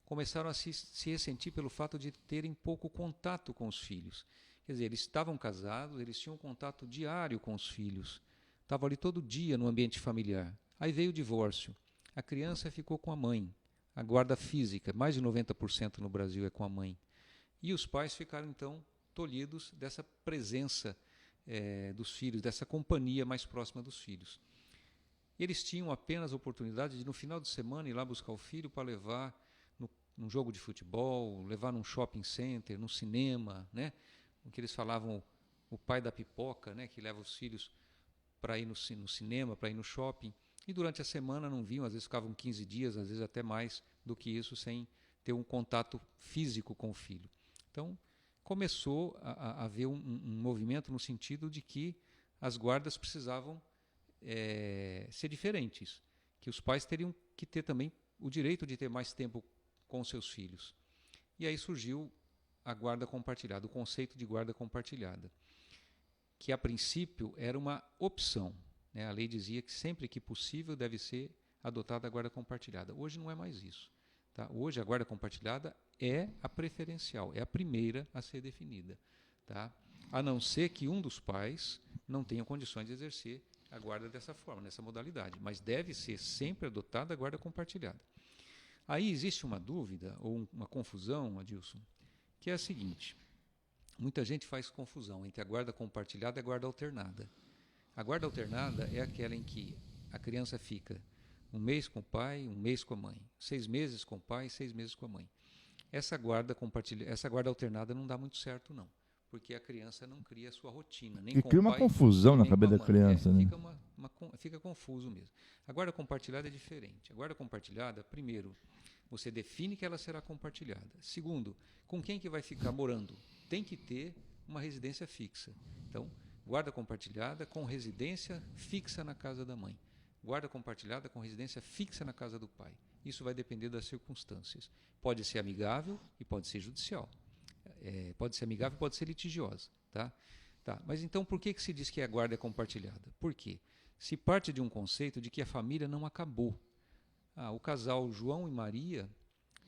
Começaram a se ressentir pelo fato de terem pouco contato com os filhos. Quer dizer, eles estavam casados, eles tinham contato diário com os filhos, estavam ali todo dia no ambiente familiar. Aí veio o divórcio, a criança ficou com a mãe, a guarda física, mais de 90% no Brasil é com a mãe. E os pais ficaram, então, tolhidos dessa presença dos filhos, dessa companhia mais próxima dos filhos. Eles tinham apenas a oportunidade de, no final de semana, ir lá buscar o filho para levar num jogo de futebol, levar num shopping center, num cinema, né? O que eles falavam, o pai da pipoca, né? Que leva os filhos para ir no cinema, para ir no shopping. E durante a semana não vinham, às vezes ficavam 15 dias, às vezes até mais do que isso, sem ter um contato físico com o filho. Então, começou a haver um movimento no sentido de que as guardas precisavam ser diferentes, que os pais teriam que ter também o direito de ter mais tempo com seus filhos. E aí surgiu a guarda compartilhada, o conceito de guarda compartilhada, que a princípio era uma opção, né? A lei dizia que sempre que possível deve ser adotada a guarda compartilhada. Hoje não é mais isso. Tá? Hoje a guarda compartilhada é a preferencial, é a primeira a ser definida, tá? A não ser que um dos pais não tenha condições de exercer a guarda dessa forma, nessa modalidade, mas deve ser sempre adotada a guarda compartilhada. Aí existe uma dúvida ou uma confusão, Adilson, que é a seguinte: muita gente faz confusão entre a guarda compartilhada e a guarda alternada. A guarda alternada é aquela em que a criança fica um mês com o pai, um mês com a mãe, 6 meses com o pai, 6 meses com a mãe. Essa guarda alternada não dá muito certo, não, porque a criança não cria a sua rotina, nem e com cria o pai, uma confusão na nem cabeça com a da mãe. criança, né? Fica confuso mesmo. A guarda compartilhada é diferente. A guarda compartilhada, primeiro, você define que ela será compartilhada. Segundo, com quem que vai ficar morando? Tem que ter uma residência fixa. Então, guarda compartilhada com residência fixa na casa da mãe. Guarda compartilhada com residência fixa na casa do pai. Isso vai depender das circunstâncias. Pode ser amigável e pode ser judicial. Pode ser amigável e pode ser litigiosa. Tá? Mas então por que se diz que a guarda é compartilhada? Por quê? Se parte de um conceito de que a família não acabou. O casal João e Maria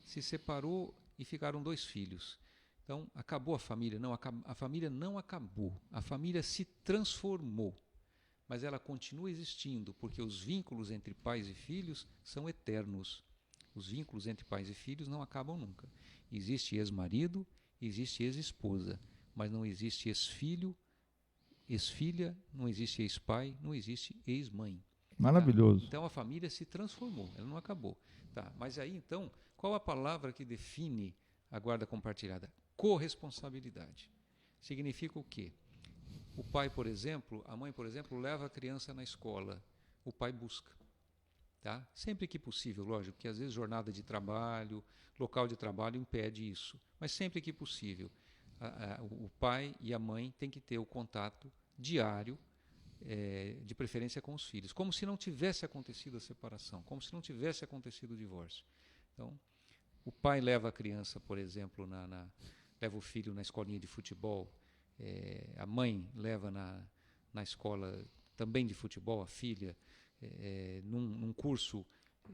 se separou e ficaram 2 filhos. Então, acabou a família? Não, a família não acabou. A família se transformou. Mas ela continua existindo, porque os vínculos entre pais e filhos são eternos. Os vínculos entre pais e filhos não acabam nunca. Existe ex-marido, existe ex-esposa, mas não existe ex-filho, ex-filha, não existe ex-pai, não existe ex-mãe. Maravilhoso. Tá? Então a família se transformou, ela não acabou. Tá? Mas aí então, qual a palavra que define a guarda compartilhada? Corresponsabilidade. Significa o quê? O pai, por exemplo, a mãe, por exemplo, leva a criança na escola, o pai busca. Tá? Sempre que possível, lógico, que às vezes jornada de trabalho, local de trabalho impede isso, mas sempre que possível, o pai e a mãe têm que ter o contato diário, de preferência com os filhos, como se não tivesse acontecido a separação, como se não tivesse acontecido o divórcio. Então, o pai leva a criança, por exemplo, leva o filho na escolinha de futebol, a mãe leva na escola também de futebol, a filha, num curso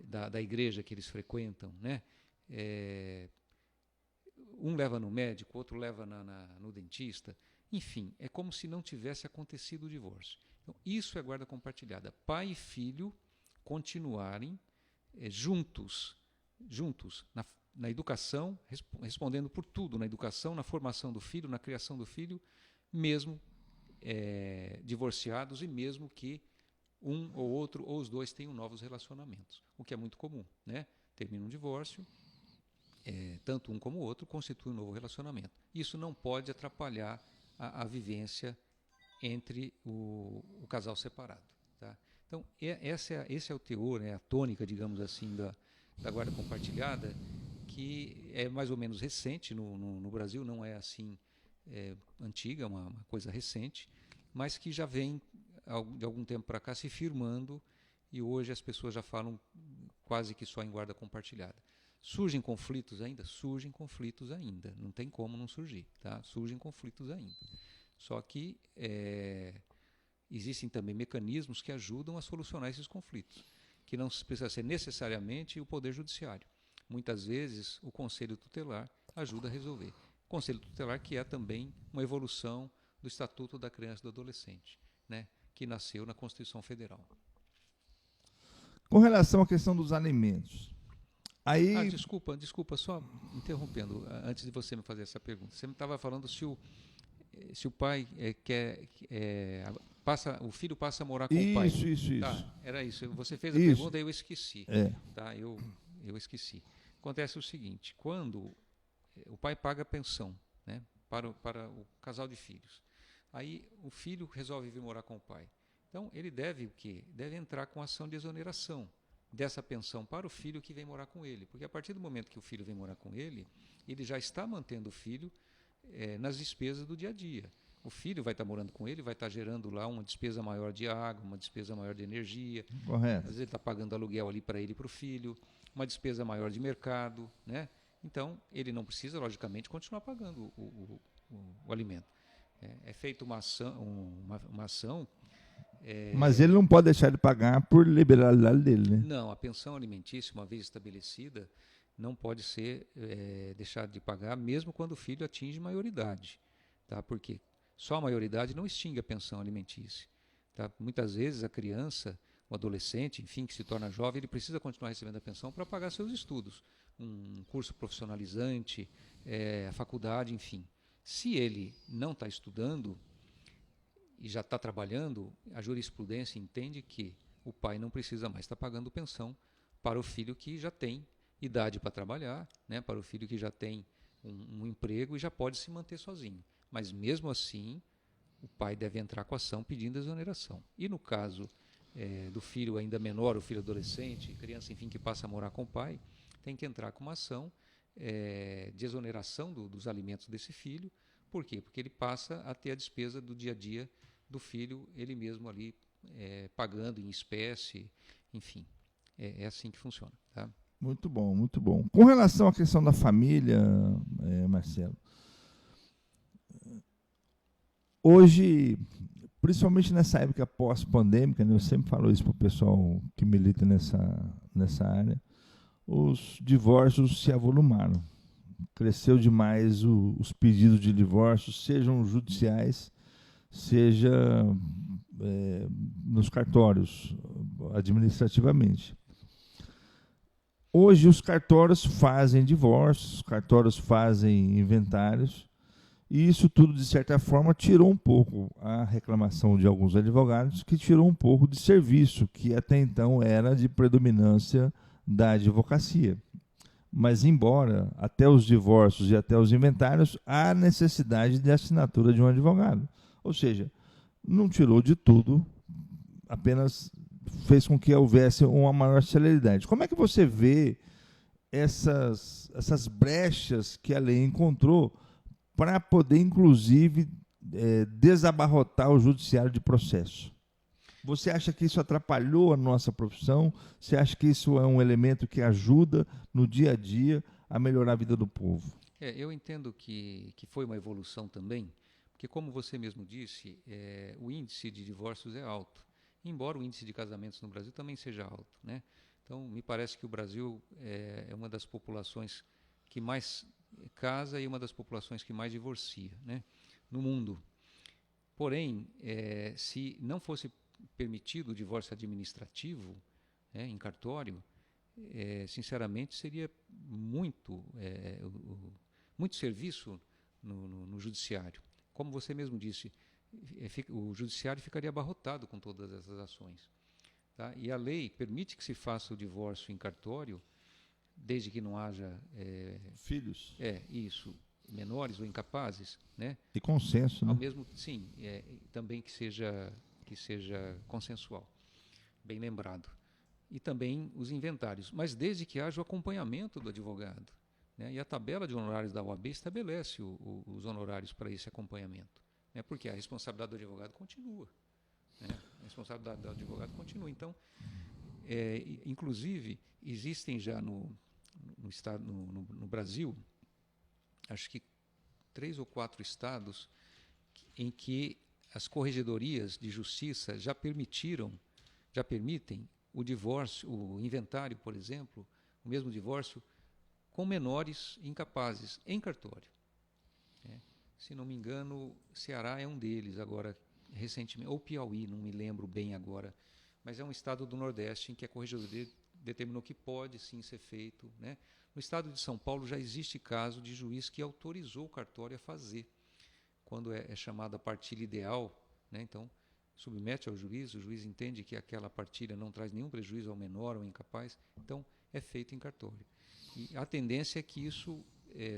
da igreja que eles frequentam, né? Um leva no médico, outro leva no dentista. Enfim, é como se não tivesse acontecido o divórcio. Então, isso é guarda compartilhada. Pai e filho continuarem juntos na educação, respondendo por tudo, na educação, na formação do filho, na criação do filho, mesmo divorciados e mesmo que um ou outro ou os dois tenham novos relacionamentos, o que é muito comum, né? Termina um divórcio, tanto um como o outro constitui um novo relacionamento. Isso não pode atrapalhar a vivência entre o casal separado, tá? Então, esse é o teor, a tônica, digamos assim, da guarda compartilhada, que é mais ou menos recente no Brasil, não é assim antiga, é uma coisa recente, mas que já vem de algum tempo para cá se firmando, e hoje as pessoas já falam quase que só em guarda compartilhada. Surgem conflitos ainda? Surgem conflitos ainda, não tem como não surgir, tá? Surgem conflitos ainda. Só que existem também mecanismos que ajudam a solucionar esses conflitos, que não precisa ser necessariamente o Poder Judiciário. Muitas vezes o Conselho Tutelar ajuda a resolver. O Conselho Tutelar, que é também uma evolução do Estatuto da Criança e do Adolescente, né, que nasceu na Constituição Federal. Com relação à questão dos alimentos, aí... Desculpa, só interrompendo, antes de você me fazer essa pergunta. Você me estava falando se o pai o filho passa a morar com o pai. Isso. Tá, era isso. Você fez a pergunta e eu esqueci. Tá, eu esqueci. Acontece o seguinte, quando o pai paga a pensão, né, para o casal de filhos, aí o filho resolve vir morar com o pai. Então, ele deve o quê? Deve entrar com ação de exoneração dessa pensão para o filho que vem morar com ele. Porque a partir do momento que o filho vem morar com ele já está mantendo o filho nas despesas do dia a dia. O filho vai estar morando com ele, vai estar gerando lá uma despesa maior de água, uma despesa maior de energia. Correto. Às vezes ele está pagando aluguel ali para ele e para o filho, uma despesa maior de mercado, né? Então, ele não precisa, logicamente, continuar pagando o alimento. É feita uma ação. Mas ele não pode deixar de pagar por liberalidade dele, né? Não, a pensão alimentícia, uma vez estabelecida, não pode ser deixado de pagar, mesmo quando o filho atinge maioridade, tá? Porque só a maioridade não extingue a pensão alimentícia, tá? Muitas vezes a criança, o adolescente, enfim, que se torna jovem, ele precisa continuar recebendo a pensão para pagar seus estudos, um curso profissionalizante, a faculdade, enfim. Se ele não está estudando e já está trabalhando, a jurisprudência entende que o pai não precisa mais estar pagando pensão para o filho que já tem idade para trabalhar, né, para o filho que já tem um emprego e já pode se manter sozinho. Mas mesmo assim, o pai deve entrar com ação pedindo exoneração. E no caso do filho ainda menor, o filho adolescente, criança, enfim, que passa a morar com o pai, tem que entrar com uma ação de exoneração dos alimentos desse filho. Por quê? Porque ele passa a ter a despesa do dia a dia do filho, ele mesmo ali pagando em espécie, enfim. É assim que funciona, tá? Muito bom, muito bom. Com relação à questão da família, Marcelo, hoje, principalmente nessa época pós-pandêmica, né, eu sempre falo isso para o pessoal que milita nessa área, os divórcios se avolumaram. Cresceu demais os pedidos de divórcio, sejam judiciais, seja nos cartórios, administrativamente. Hoje os cartórios fazem divórcios, os cartórios fazem inventários, e isso tudo, de certa forma, tirou um pouco a reclamação de alguns advogados, que tirou um pouco de serviço, que até então era de predominância da advocacia. Mas, embora até os divórcios e até os inventários, há necessidade de assinatura de um advogado. Ou seja, não tirou de tudo, apenas fez com que houvesse uma maior celeridade. Como é que você vê essas brechas que a lei encontrou para poder, inclusive, desabarrotar o judiciário de processo? Você acha que isso atrapalhou a nossa profissão? Você acha que isso é um elemento que ajuda no dia a dia a melhorar a vida do povo? Eu entendo que foi uma evolução também, porque como você mesmo disse, o índice de divórcios é alto, embora o índice de casamentos no Brasil também seja alto, né? Então, me parece que o Brasil é uma das populações que mais casa e uma das populações que mais divorcia, né, no mundo. Porém, se não fosse permitido o divórcio administrativo, em cartório, sinceramente, seria muito serviço no judiciário. Como você mesmo disse, o judiciário ficaria abarrotado com todas essas ações. Tá? E a lei permite que se faça o divórcio em cartório, desde que não haja filhos. Isso, menores ou incapazes, né? E consenso, né? Ao mesmo, sim, também que seja consensual, bem lembrado. E também os inventários, mas desde que haja o acompanhamento do advogado, né? E a tabela de honorários da OAB estabelece os honorários para esse acompanhamento, né? Porque a responsabilidade do advogado continua, né? A responsabilidade do advogado continua. Então, inclusive, existem já no Brasil, acho que 3 ou 4 estados em que as corregedorias de justiça já permitem o divórcio, o inventário, por exemplo, o mesmo divórcio, com menores incapazes em cartório. Se não me engano, Ceará é um deles, agora, recentemente, ou Piauí, não me lembro bem agora, mas é um estado do Nordeste em que a corregedoria determinou que pode sim ser feito, né? No estado de São Paulo já existe caso de juiz que autorizou o cartório a fazer, quando é chamada partilha ideal, né? Então, submete ao juiz, o juiz entende que aquela partilha não traz nenhum prejuízo ao menor ou incapaz, então é feito em cartório. E a tendência é que isso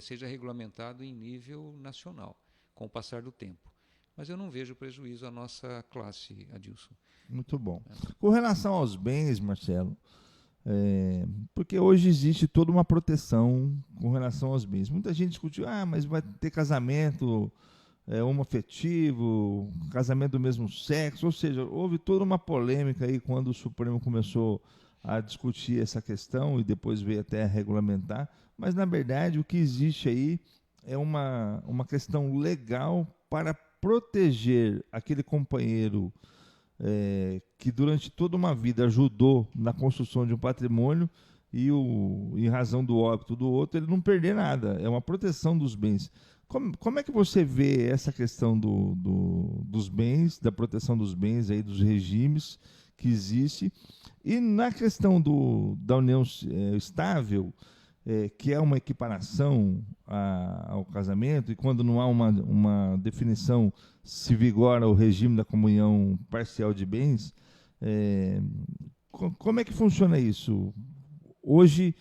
seja regulamentado em nível nacional, com o passar do tempo. Mas eu não vejo prejuízo à nossa classe, Adilson. Muito bom. Com relação aos bens, Marcelo, porque hoje existe toda uma proteção com relação aos bens. Muita gente discutiu, mas vai ter casamento homoafetivo, casamento do mesmo sexo, ou seja, houve toda uma polêmica aí quando o Supremo começou a discutir essa questão e depois veio até a regulamentar, mas na verdade o que existe aí é uma questão legal para proteger aquele companheiro que durante toda uma vida ajudou na construção de um patrimônio e em razão do óbito do outro, ele não perder nada. É uma proteção dos bens. Como é que você vê essa questão dos bens, da proteção dos bens, aí, dos regimes que existe? E na questão da união estável, que é uma equiparação ao casamento, e quando não há uma definição se vigora o regime da comunhão parcial de bens, como é que funciona isso? Hoje,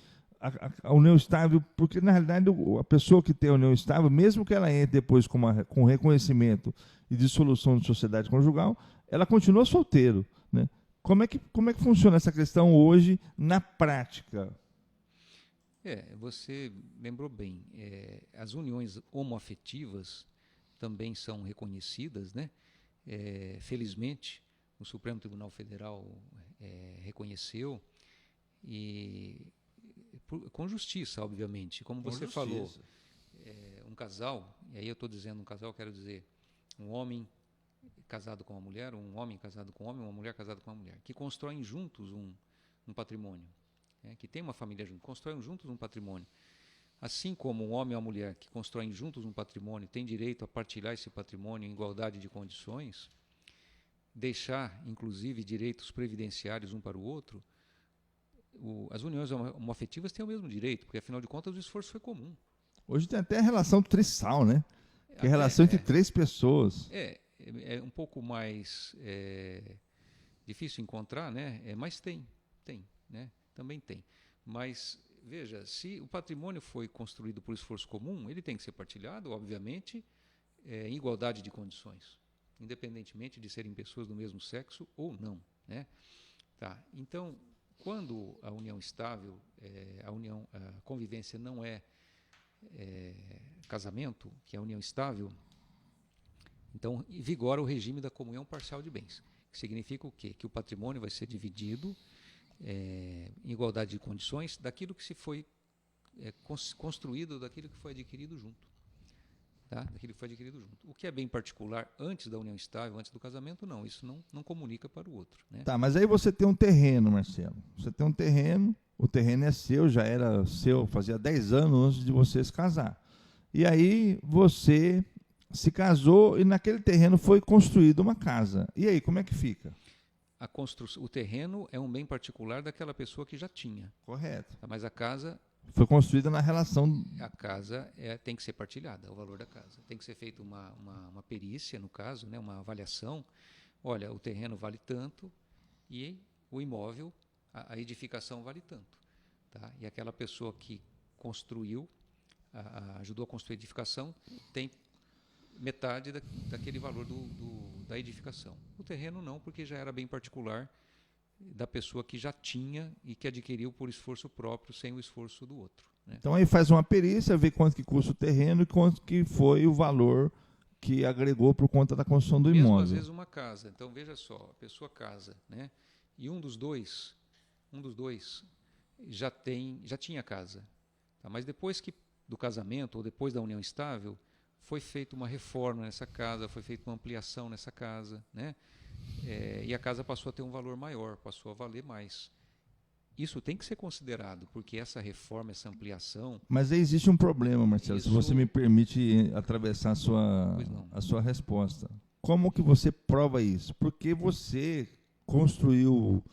a união estável, porque na realidade a pessoa que tem a união estável, mesmo que ela entre depois com reconhecimento e dissolução de sociedade conjugal, ela continua solteiro, né? Como é que funciona essa questão hoje na prática? Você lembrou bem. As uniões homoafetivas também são reconhecidas, né? Felizmente, o Supremo Tribunal Federal reconheceu, e com justiça, obviamente. Como você falou, um casal, e aí eu estou dizendo um casal, quero dizer um homem casado com uma mulher, um homem casado com um homem, uma mulher casada com uma mulher, que constroem juntos um patrimônio, que tem uma família junto, constroem juntos um patrimônio. Assim como um homem e uma mulher que constroem juntos um patrimônio têm direito a partilhar esse patrimônio em igualdade de condições, deixar, inclusive, direitos previdenciários um para o outro, as uniões homoafetivas têm o mesmo direito, porque, afinal de contas, o esforço foi comum. Hoje tem até a relação trissal, né? Que é a relação entre 3 pessoas. É um pouco mais difícil encontrar, né? Mas tem, né? Também tem. Mas, veja, se o patrimônio foi construído por esforço comum, ele tem que ser partilhado, obviamente, em igualdade de condições, independentemente de serem pessoas do mesmo sexo ou não, né? Tá. Então, quando a união estável, a convivência não é casamento, que é a união estável, então vigora o regime da comunhão parcial de bens, que significa o quê? Que o patrimônio vai ser dividido em igualdade de condições daquilo que se foi construído daquilo que foi adquirido junto. Tá? Daquilo que foi adquirido junto. O que é bem particular antes da união estável, antes do casamento, não. Isso não comunica para o outro. Né? Tá, mas aí você tem um terreno, Marcelo. Você tem um terreno, o terreno é seu, já era seu, fazia 10 anos antes de você se casar. E aí você se casou e naquele terreno foi construída uma casa. E aí, como é que fica? O terreno é um bem particular daquela pessoa que já tinha. Correto. Tá? Mas a casa... Foi construída na relação... A casa tem que ser partilhada, o valor da casa. Tem que ser feita uma perícia, no caso, né, uma avaliação. Olha, o terreno vale tanto e o imóvel, a edificação vale tanto. Tá? E aquela pessoa que construiu, ajudou a construir a edificação, tem metade daquele valor da edificação. O terreno não, porque já era bem particular da pessoa que já tinha e que adquiriu por esforço próprio, sem o esforço do outro. Né? Então aí faz uma perícia, vê quanto que custa o terreno e quanto que foi o valor que agregou por conta da construção do imóvel. Às vezes uma casa. Então veja só, a pessoa casa, né? E um dos dois já tinha casa. Tá? Mas depois do casamento ou depois da união estável, foi feita uma reforma nessa casa, foi feita uma ampliação nessa casa, né? E a casa passou a ter um valor maior, passou a valer mais. Isso tem que ser considerado, porque essa reforma, essa ampliação... Mas aí existe um problema, Marcelo, se você me permite atravessar a sua resposta. Como que você prova isso? Porque você construiu,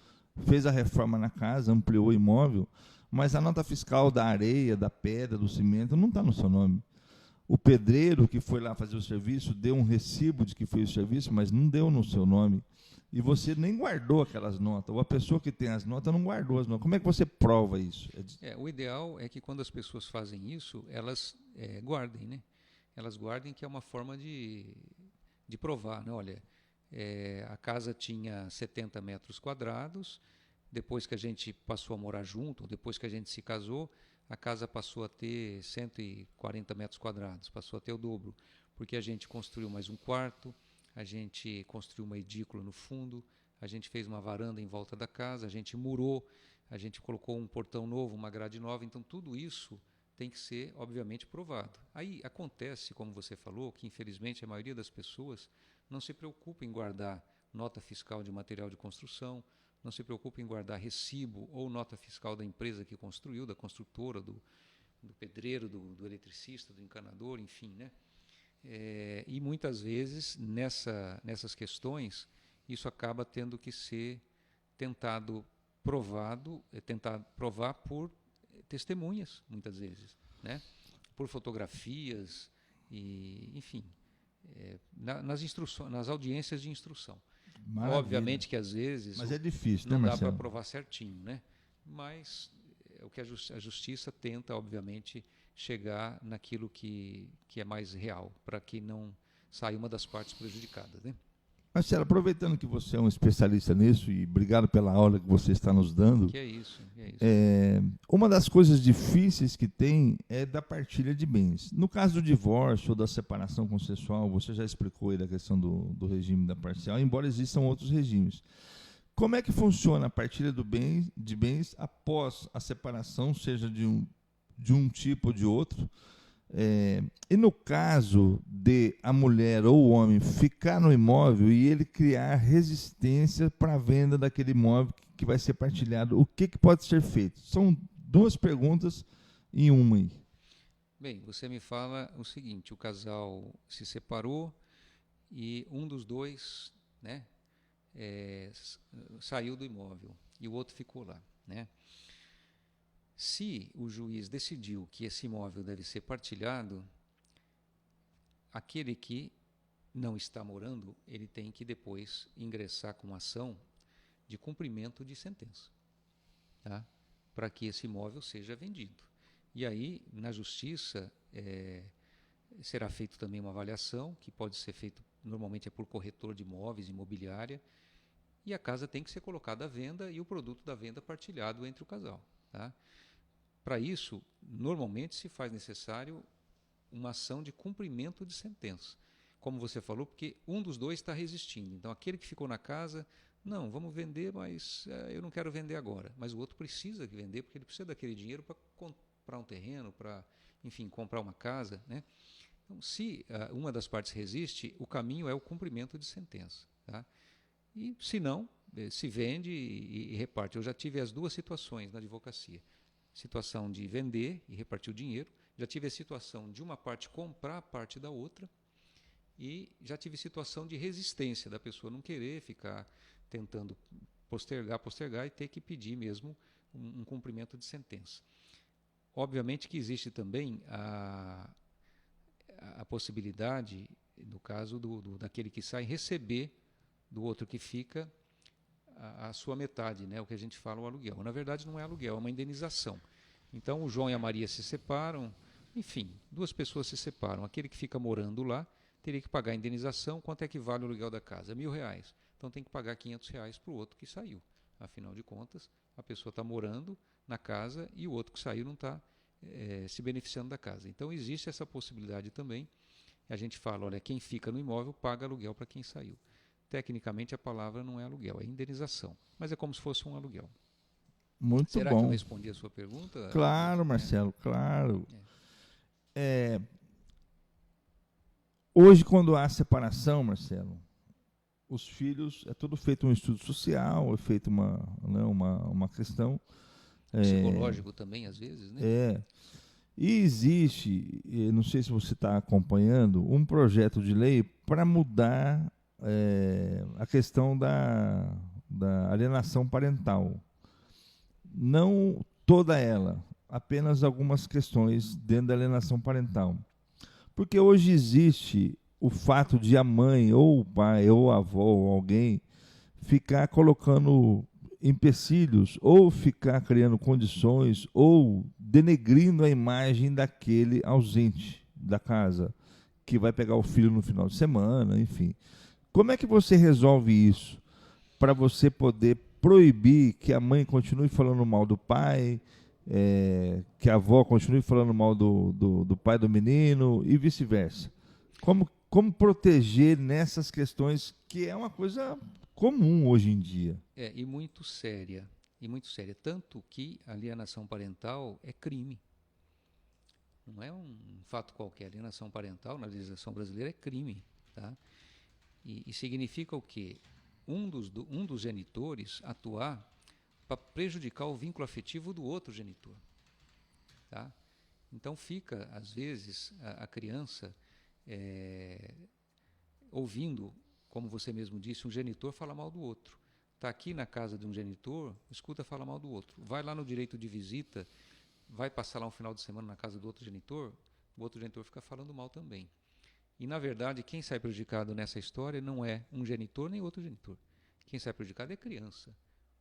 fez a reforma na casa, ampliou o imóvel, mas a nota fiscal da areia, da pedra, do cimento não está no seu nome. O pedreiro que foi lá fazer o serviço deu um recibo de que foi o serviço, mas não deu no seu nome. E você nem guardou aquelas notas. Ou a pessoa que tem as notas não guardou as notas. Como é que você prova isso? O ideal é que quando as pessoas fazem isso, elas guardem, né? Elas guardem, que é uma forma de provar, né? Olha, a casa tinha 70 metros quadrados, depois que a gente passou a morar junto, depois que a gente se casou, a casa passou a ter 140 metros quadrados, passou a ter o dobro, porque a gente construiu mais um quarto, a gente construiu uma edícula no fundo, a gente fez uma varanda em volta da casa, a gente murou, a gente colocou um portão novo, uma grade nova, então tudo isso tem que ser, obviamente, provado. Aí acontece, como você falou, que infelizmente a maioria das pessoas não se preocupa em guardar nota fiscal de material de construção, não se preocupa em guardar recibo ou nota fiscal da empresa que construiu, da construtora, do pedreiro, do eletricista, do encanador, enfim, né? E muitas vezes nessas questões isso acaba tendo que ser tentado provar por testemunhas, muitas vezes, né? Por fotografias e, enfim, nas audiências de instrução. Maravilha. Obviamente que às vezes mas é difícil, não né, dá para Marcelo? provar certinho, né? Mas o que a justiça tenta, obviamente, chegar naquilo que é mais real, para que não saia uma das partes prejudicadas, né? Marcelo, aproveitando que você é um especialista nisso e obrigado pela aula que você está nos dando. Que é isso. Uma das coisas difíceis que tem é da partilha de bens. No caso do divórcio ou da separação consensual, você já explicou aí da questão do regime da parcial, embora existam outros regimes. Como é que funciona a partilha de bens após a separação, seja de um tipo ou de outro? E no caso de a mulher ou o homem ficar no imóvel e ele criar resistência para a venda daquele imóvel que vai ser partilhado, o que pode ser feito? São duas perguntas em uma aí. Bem, você me fala o seguinte: o casal se separou e um dos dois, né, saiu do imóvel e o outro ficou lá, né? Se o juiz decidiu que esse imóvel deve ser partilhado, aquele que não está morando, ele tem que depois ingressar com ação de cumprimento de sentença, tá? Para que esse imóvel seja vendido. E aí, na justiça, será feito também uma avaliação, que pode ser feito, normalmente por corretor de imóveis, imobiliária, e a casa tem que ser colocada à venda e o produto da venda partilhado entre o casal, tá? Para isso, normalmente se faz necessário uma ação de cumprimento de sentença. Como você falou, porque um dos dois está resistindo. Então, aquele que ficou na casa, não, vamos vender, mas eu não quero vender agora. Mas o outro precisa vender, porque ele precisa daquele dinheiro para comprar um terreno, para, enfim, comprar uma casa, né? Então, se uma das partes resiste, o caminho é o cumprimento de sentença, tá? E, se não, se vende e reparte. Eu já tive as duas situações na advocacia. Situação de vender e repartir o dinheiro. Já tive a situação de uma parte comprar a parte da outra. E já tive situação de resistência, da pessoa não querer ficar tentando postergar e ter que pedir mesmo um cumprimento de sentença. Obviamente que existe também a possibilidade, no caso daquele que sai, receber do outro que fica a sua metade, né? O que a gente fala, o aluguel. Na verdade, não é aluguel, é uma indenização. Então, o João e a Maria se separam, enfim, duas pessoas se separam. Aquele que fica morando lá teria que pagar a indenização. Quanto é que vale o aluguel da casa? R$1.000. Então, tem que pagar R$500 para o outro que saiu. Afinal de contas, a pessoa está morando na casa e o outro que saiu não está se beneficiando da casa. Então, existe essa possibilidade também. A gente fala, olha, quem fica no imóvel paga aluguel para quem saiu. Tecnicamente, a palavra não é aluguel, é indenização. Mas é como se fosse um aluguel. Muito Será bom. que eu respondi a sua pergunta? Claro, Marcelo, claro. Hoje, quando há separação, Marcelo, os filhos, é tudo feito um estudo social, é feito uma questão... Psicológico também, às vezes, né? E existe, não sei se você está acompanhando, um projeto de lei para mudar a questão da alienação parental. Não toda ela, apenas algumas questões dentro da alienação parental. Porque hoje existe o fato de a mãe, ou o pai, ou a avó, ou alguém, ficar colocando empecilhos, ou ficar criando condições, ou denegrindo a imagem daquele ausente da casa, que vai pegar o filho no final de semana, enfim. Como é que você resolve isso? Para você poder proibir que a mãe continue falando mal do pai, que a avó continue falando mal do pai do menino e vice-versa. Como proteger nessas questões que é uma coisa comum hoje em dia? E muito séria. Tanto que a alienação parental é crime. Não é um fato qualquer. A alienação parental na legislação brasileira é crime. Tá? E significa o quê? Um dos genitores atuar para prejudicar o vínculo afetivo do outro genitor. Tá? Então fica, às vezes, a criança ouvindo, como você mesmo disse, um genitor falar mal do outro. Está aqui na casa de um genitor, escuta falar mal do outro. Vai lá no direito de visita, vai passar lá um final de semana na casa do outro genitor, o outro genitor fica falando mal também. E, na verdade, quem sai prejudicado nessa história não é um genitor nem outro genitor. Quem sai prejudicado é a criança,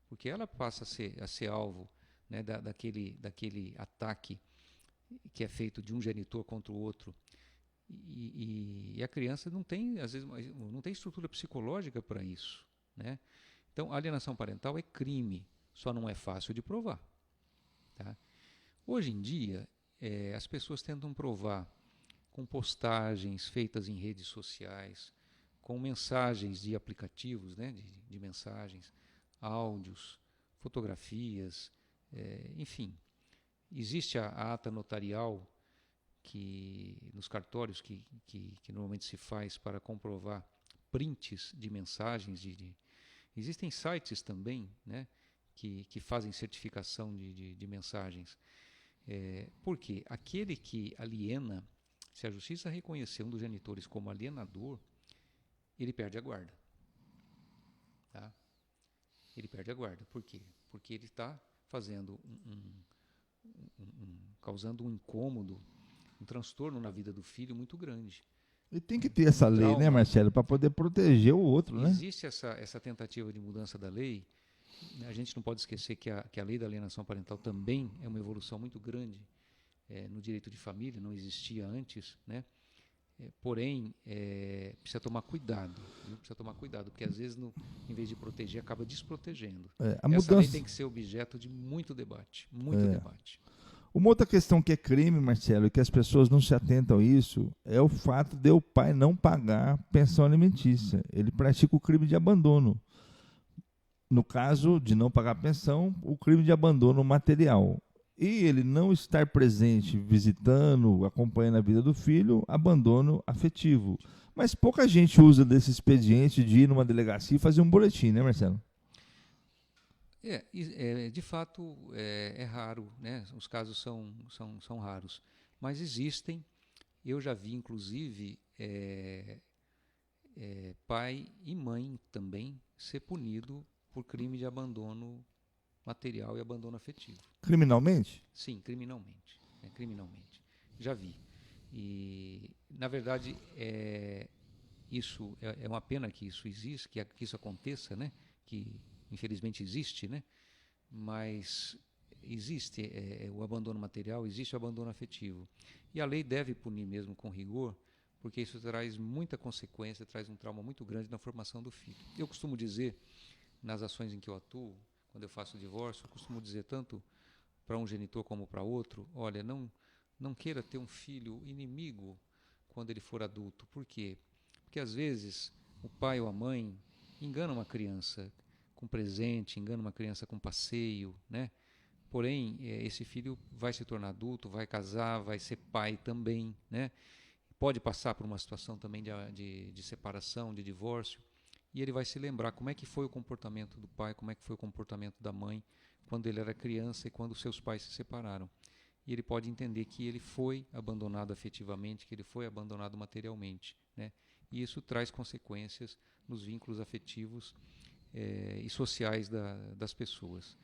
porque ela passa a ser alvo, né, daquele ataque que é feito de um genitor contra o outro. E a criança não tem, às vezes, não tem estrutura psicológica para isso, né? Então, a alienação parental é crime, só não é fácil de provar. Tá? Hoje em dia, as pessoas tentam provar com postagens feitas em redes sociais, com mensagens de aplicativos, né, de mensagens, áudios, fotografias, enfim. Existe a ata notarial que nos cartórios que normalmente se faz para comprovar prints de mensagens. Existem sites também, né, que fazem certificação de mensagens. Por quê? Aquele que aliena, se a justiça reconhecer um dos genitores como alienador, ele perde a guarda. Tá? Ele perde a guarda. Por quê? Porque ele está fazendo causando um incômodo, um transtorno na vida do filho muito grande. E tem que ter essa lei, né, Marcelo, para poder proteger o outro, né? Existe essa tentativa de mudança da lei. A gente não pode esquecer que a lei da alienação parental também é uma evolução muito grande no direito de família, não existia antes, né? Porém, precisa tomar cuidado, viu? Precisa tomar cuidado, porque às vezes, em vez de proteger, acaba desprotegendo. Essa lei tem que ser objeto de muito debate, debate. Uma outra questão que é crime, Marcelo, e que as pessoas não se atentam a isso, é o fato de o pai não pagar pensão alimentícia. Ele pratica o crime de abandono. No caso de não pagar pensão, o crime de abandono material. e ele não estar presente, visitando, acompanhando a vida do filho, abandono afetivo. Mas pouca gente usa desse expediente de ir numa delegacia e fazer um boletim, né, Marcelo? De fato, é raro, né? Os casos são raros. Mas existem. Eu já vi, inclusive, pai e mãe também ser punido por crime de abandono material e abandono afetivo. Criminalmente? Sim, criminalmente. Criminalmente. Já vi. E, na verdade, isso é uma pena que isso existe, que isso aconteça, né? Que infelizmente existe, né? Mas existe o abandono material, existe o abandono afetivo. E a lei deve punir mesmo com rigor, porque isso traz muita consequência, traz um trauma muito grande na formação do filho. Eu costumo dizer, nas ações em que eu atuo, quando eu faço divórcio, eu costumo dizer tanto para um genitor como para outro, olha, não queira ter um filho inimigo quando ele for adulto. Por quê? Porque às vezes o pai ou a mãe engana uma criança com presente, engana uma criança com passeio, né? Porém, esse filho vai se tornar adulto, vai casar, vai ser pai também, né? Pode passar por uma situação também de separação, de divórcio, e ele vai se lembrar como é que foi o comportamento do pai, como é que foi o comportamento da mãe quando ele era criança e quando seus pais se separaram. E ele pode entender que ele foi abandonado afetivamente, que ele foi abandonado materialmente, né? E isso traz consequências nos vínculos afetivos e sociais das pessoas.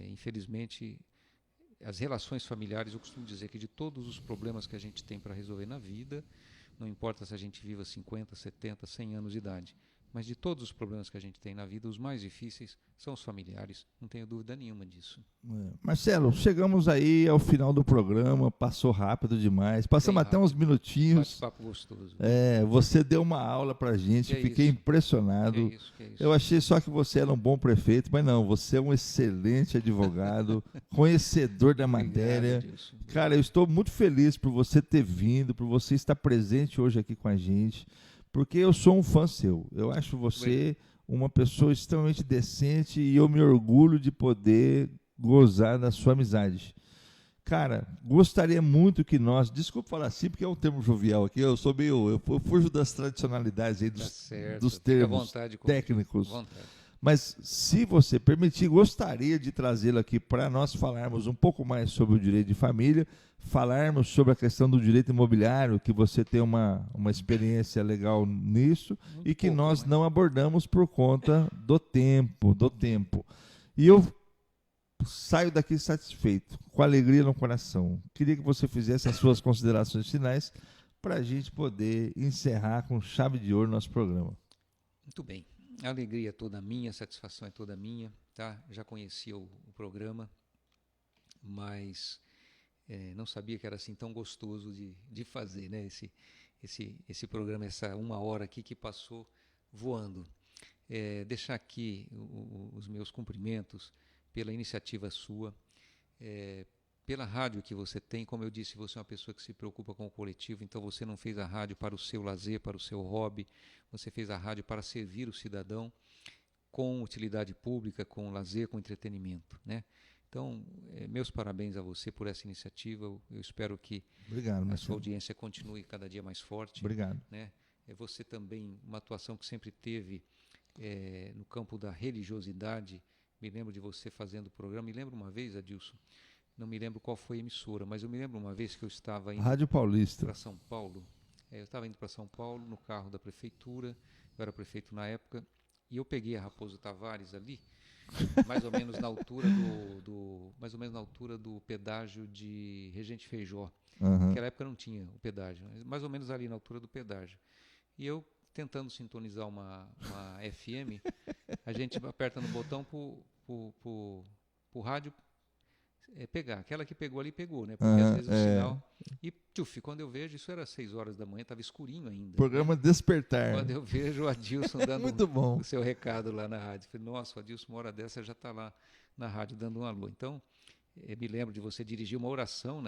Infelizmente, as relações familiares, eu costumo dizer que de todos os problemas que a gente tem para resolver na vida, não importa se a gente viva 50, 70, 100 anos de idade, mas de todos os problemas que a gente tem na vida, os mais difíceis são os familiares, não tenho dúvida nenhuma disso. Marcelo, chegamos aí ao final do programa, passou rápido demais, passamos até uns minutinhos. Bate-papo gostoso. Você deu uma aula pra gente, fiquei impressionado. Que isso. Eu achei só que você era um bom prefeito, mas não, você é um excelente advogado, conhecedor da matéria. Cara, eu estou muito feliz por você ter vindo, por você estar presente hoje aqui com a gente, porque eu sou um fã seu. Eu acho você uma pessoa extremamente decente e eu me orgulho de poder gozar da sua amizade. Cara, gostaria muito que nós, desculpa falar assim, porque é um termo jovial aqui, eu fujo das tradicionalidades aí, dos termos técnicos. Mas, se você permitir, gostaria de trazê-lo aqui para nós falarmos um pouco mais sobre o direito de família, falarmos sobre a questão do direito imobiliário, que você tem uma experiência legal nisso, muito e que nós não abordamos por conta do tempo. E eu saio daqui satisfeito, com alegria no coração. Queria que você fizesse as suas considerações finais para a gente poder encerrar com chave de ouro nosso programa. Muito bem. A alegria é toda minha, a satisfação é toda minha, tá? Já conhecia o programa, mas não sabia que era assim tão gostoso de fazer, né? Esse programa, essa 1 hora aqui que passou voando. Deixar aqui os meus cumprimentos pela iniciativa sua, pela rádio que você tem. Como eu disse, você é uma pessoa que se preocupa com o coletivo, então você não fez a rádio para o seu lazer, para o seu hobby, você fez a rádio para servir o cidadão com utilidade pública, com lazer, com entretenimento, né? Então, meus parabéns a você por essa iniciativa. Eu espero que a sua audiência continue cada dia mais forte. Obrigado. Né? Você também, uma atuação que sempre teve no campo da religiosidade. Me lembro de você fazendo o programa. Me lembro uma vez, Adilson, não me lembro qual foi a emissora, mas eu me lembro uma vez que eu estava indo Rádio Paulista para São Paulo. Eu estava indo para São Paulo no carro da prefeitura, eu era prefeito na época, e eu peguei a Raposo Tavares ali, mais ou menos na altura do pedágio de Regente Feijó. Naquela época não tinha o pedágio, mais ou menos ali na altura do pedágio. E eu tentando sintonizar uma FM, a gente aperta no botão pro rádio pegar. Aquela que pegou ali, pegou, né? Porque às vezes o sinal... E, quando eu vejo, isso era 6 horas da manhã, estava escurinho ainda. Programa Despertar. Quando eu vejo o Adilson dando o seu recado lá na rádio, falei, nossa, o Adilson, uma hora dessa já está lá na rádio dando um alô. Então, me lembro de você dirigir uma oração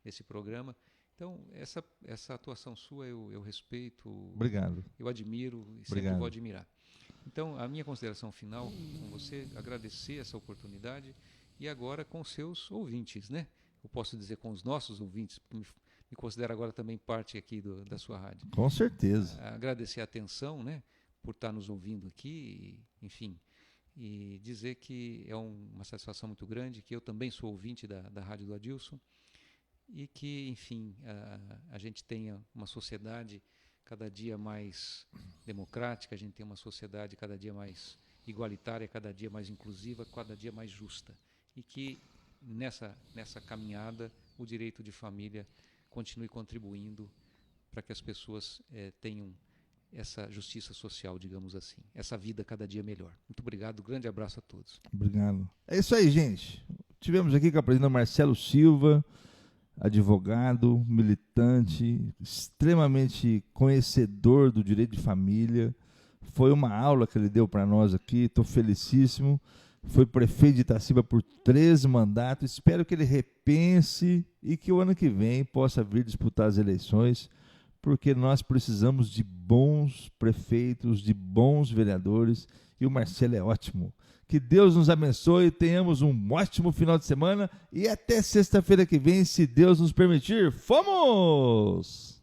nesse programa. Então, essa atuação sua eu respeito. Obrigado. Eu admiro e sempre vou admirar. Então, a minha consideração final com você, agradecer essa oportunidade e agora com seus ouvintes, né? Eu posso dizer com os nossos ouvintes, me considero agora também parte aqui da sua rádio. Com certeza. Agradecer a atenção, né, por estar nos ouvindo aqui, enfim, e dizer que é uma satisfação muito grande, que eu também sou ouvinte da rádio do Adilson, e que, enfim, a gente tenha uma sociedade cada dia mais democrática, a gente tem uma sociedade cada dia mais igualitária, cada dia mais inclusiva, cada dia mais justa. E que nessa caminhada o direito de família continue contribuindo para que as pessoas tenham essa justiça social, digamos assim, essa vida cada dia melhor. Muito obrigado, grande abraço a todos. Obrigado. É isso aí, gente. Tivemos aqui com a presidente Marcelo Silva, advogado, militante, extremamente conhecedor do direito de família. Foi uma aula que ele deu para nós aqui, estou felicíssimo. Foi prefeito de Itaciba por 13 mandatos. Espero que ele repense e que o ano que vem possa vir disputar as eleições, porque nós precisamos de bons prefeitos, de bons vereadores, e o Marcelo é ótimo. Que Deus nos abençoe, tenhamos um ótimo final de semana e até sexta-feira que vem, se Deus nos permitir. Fomos!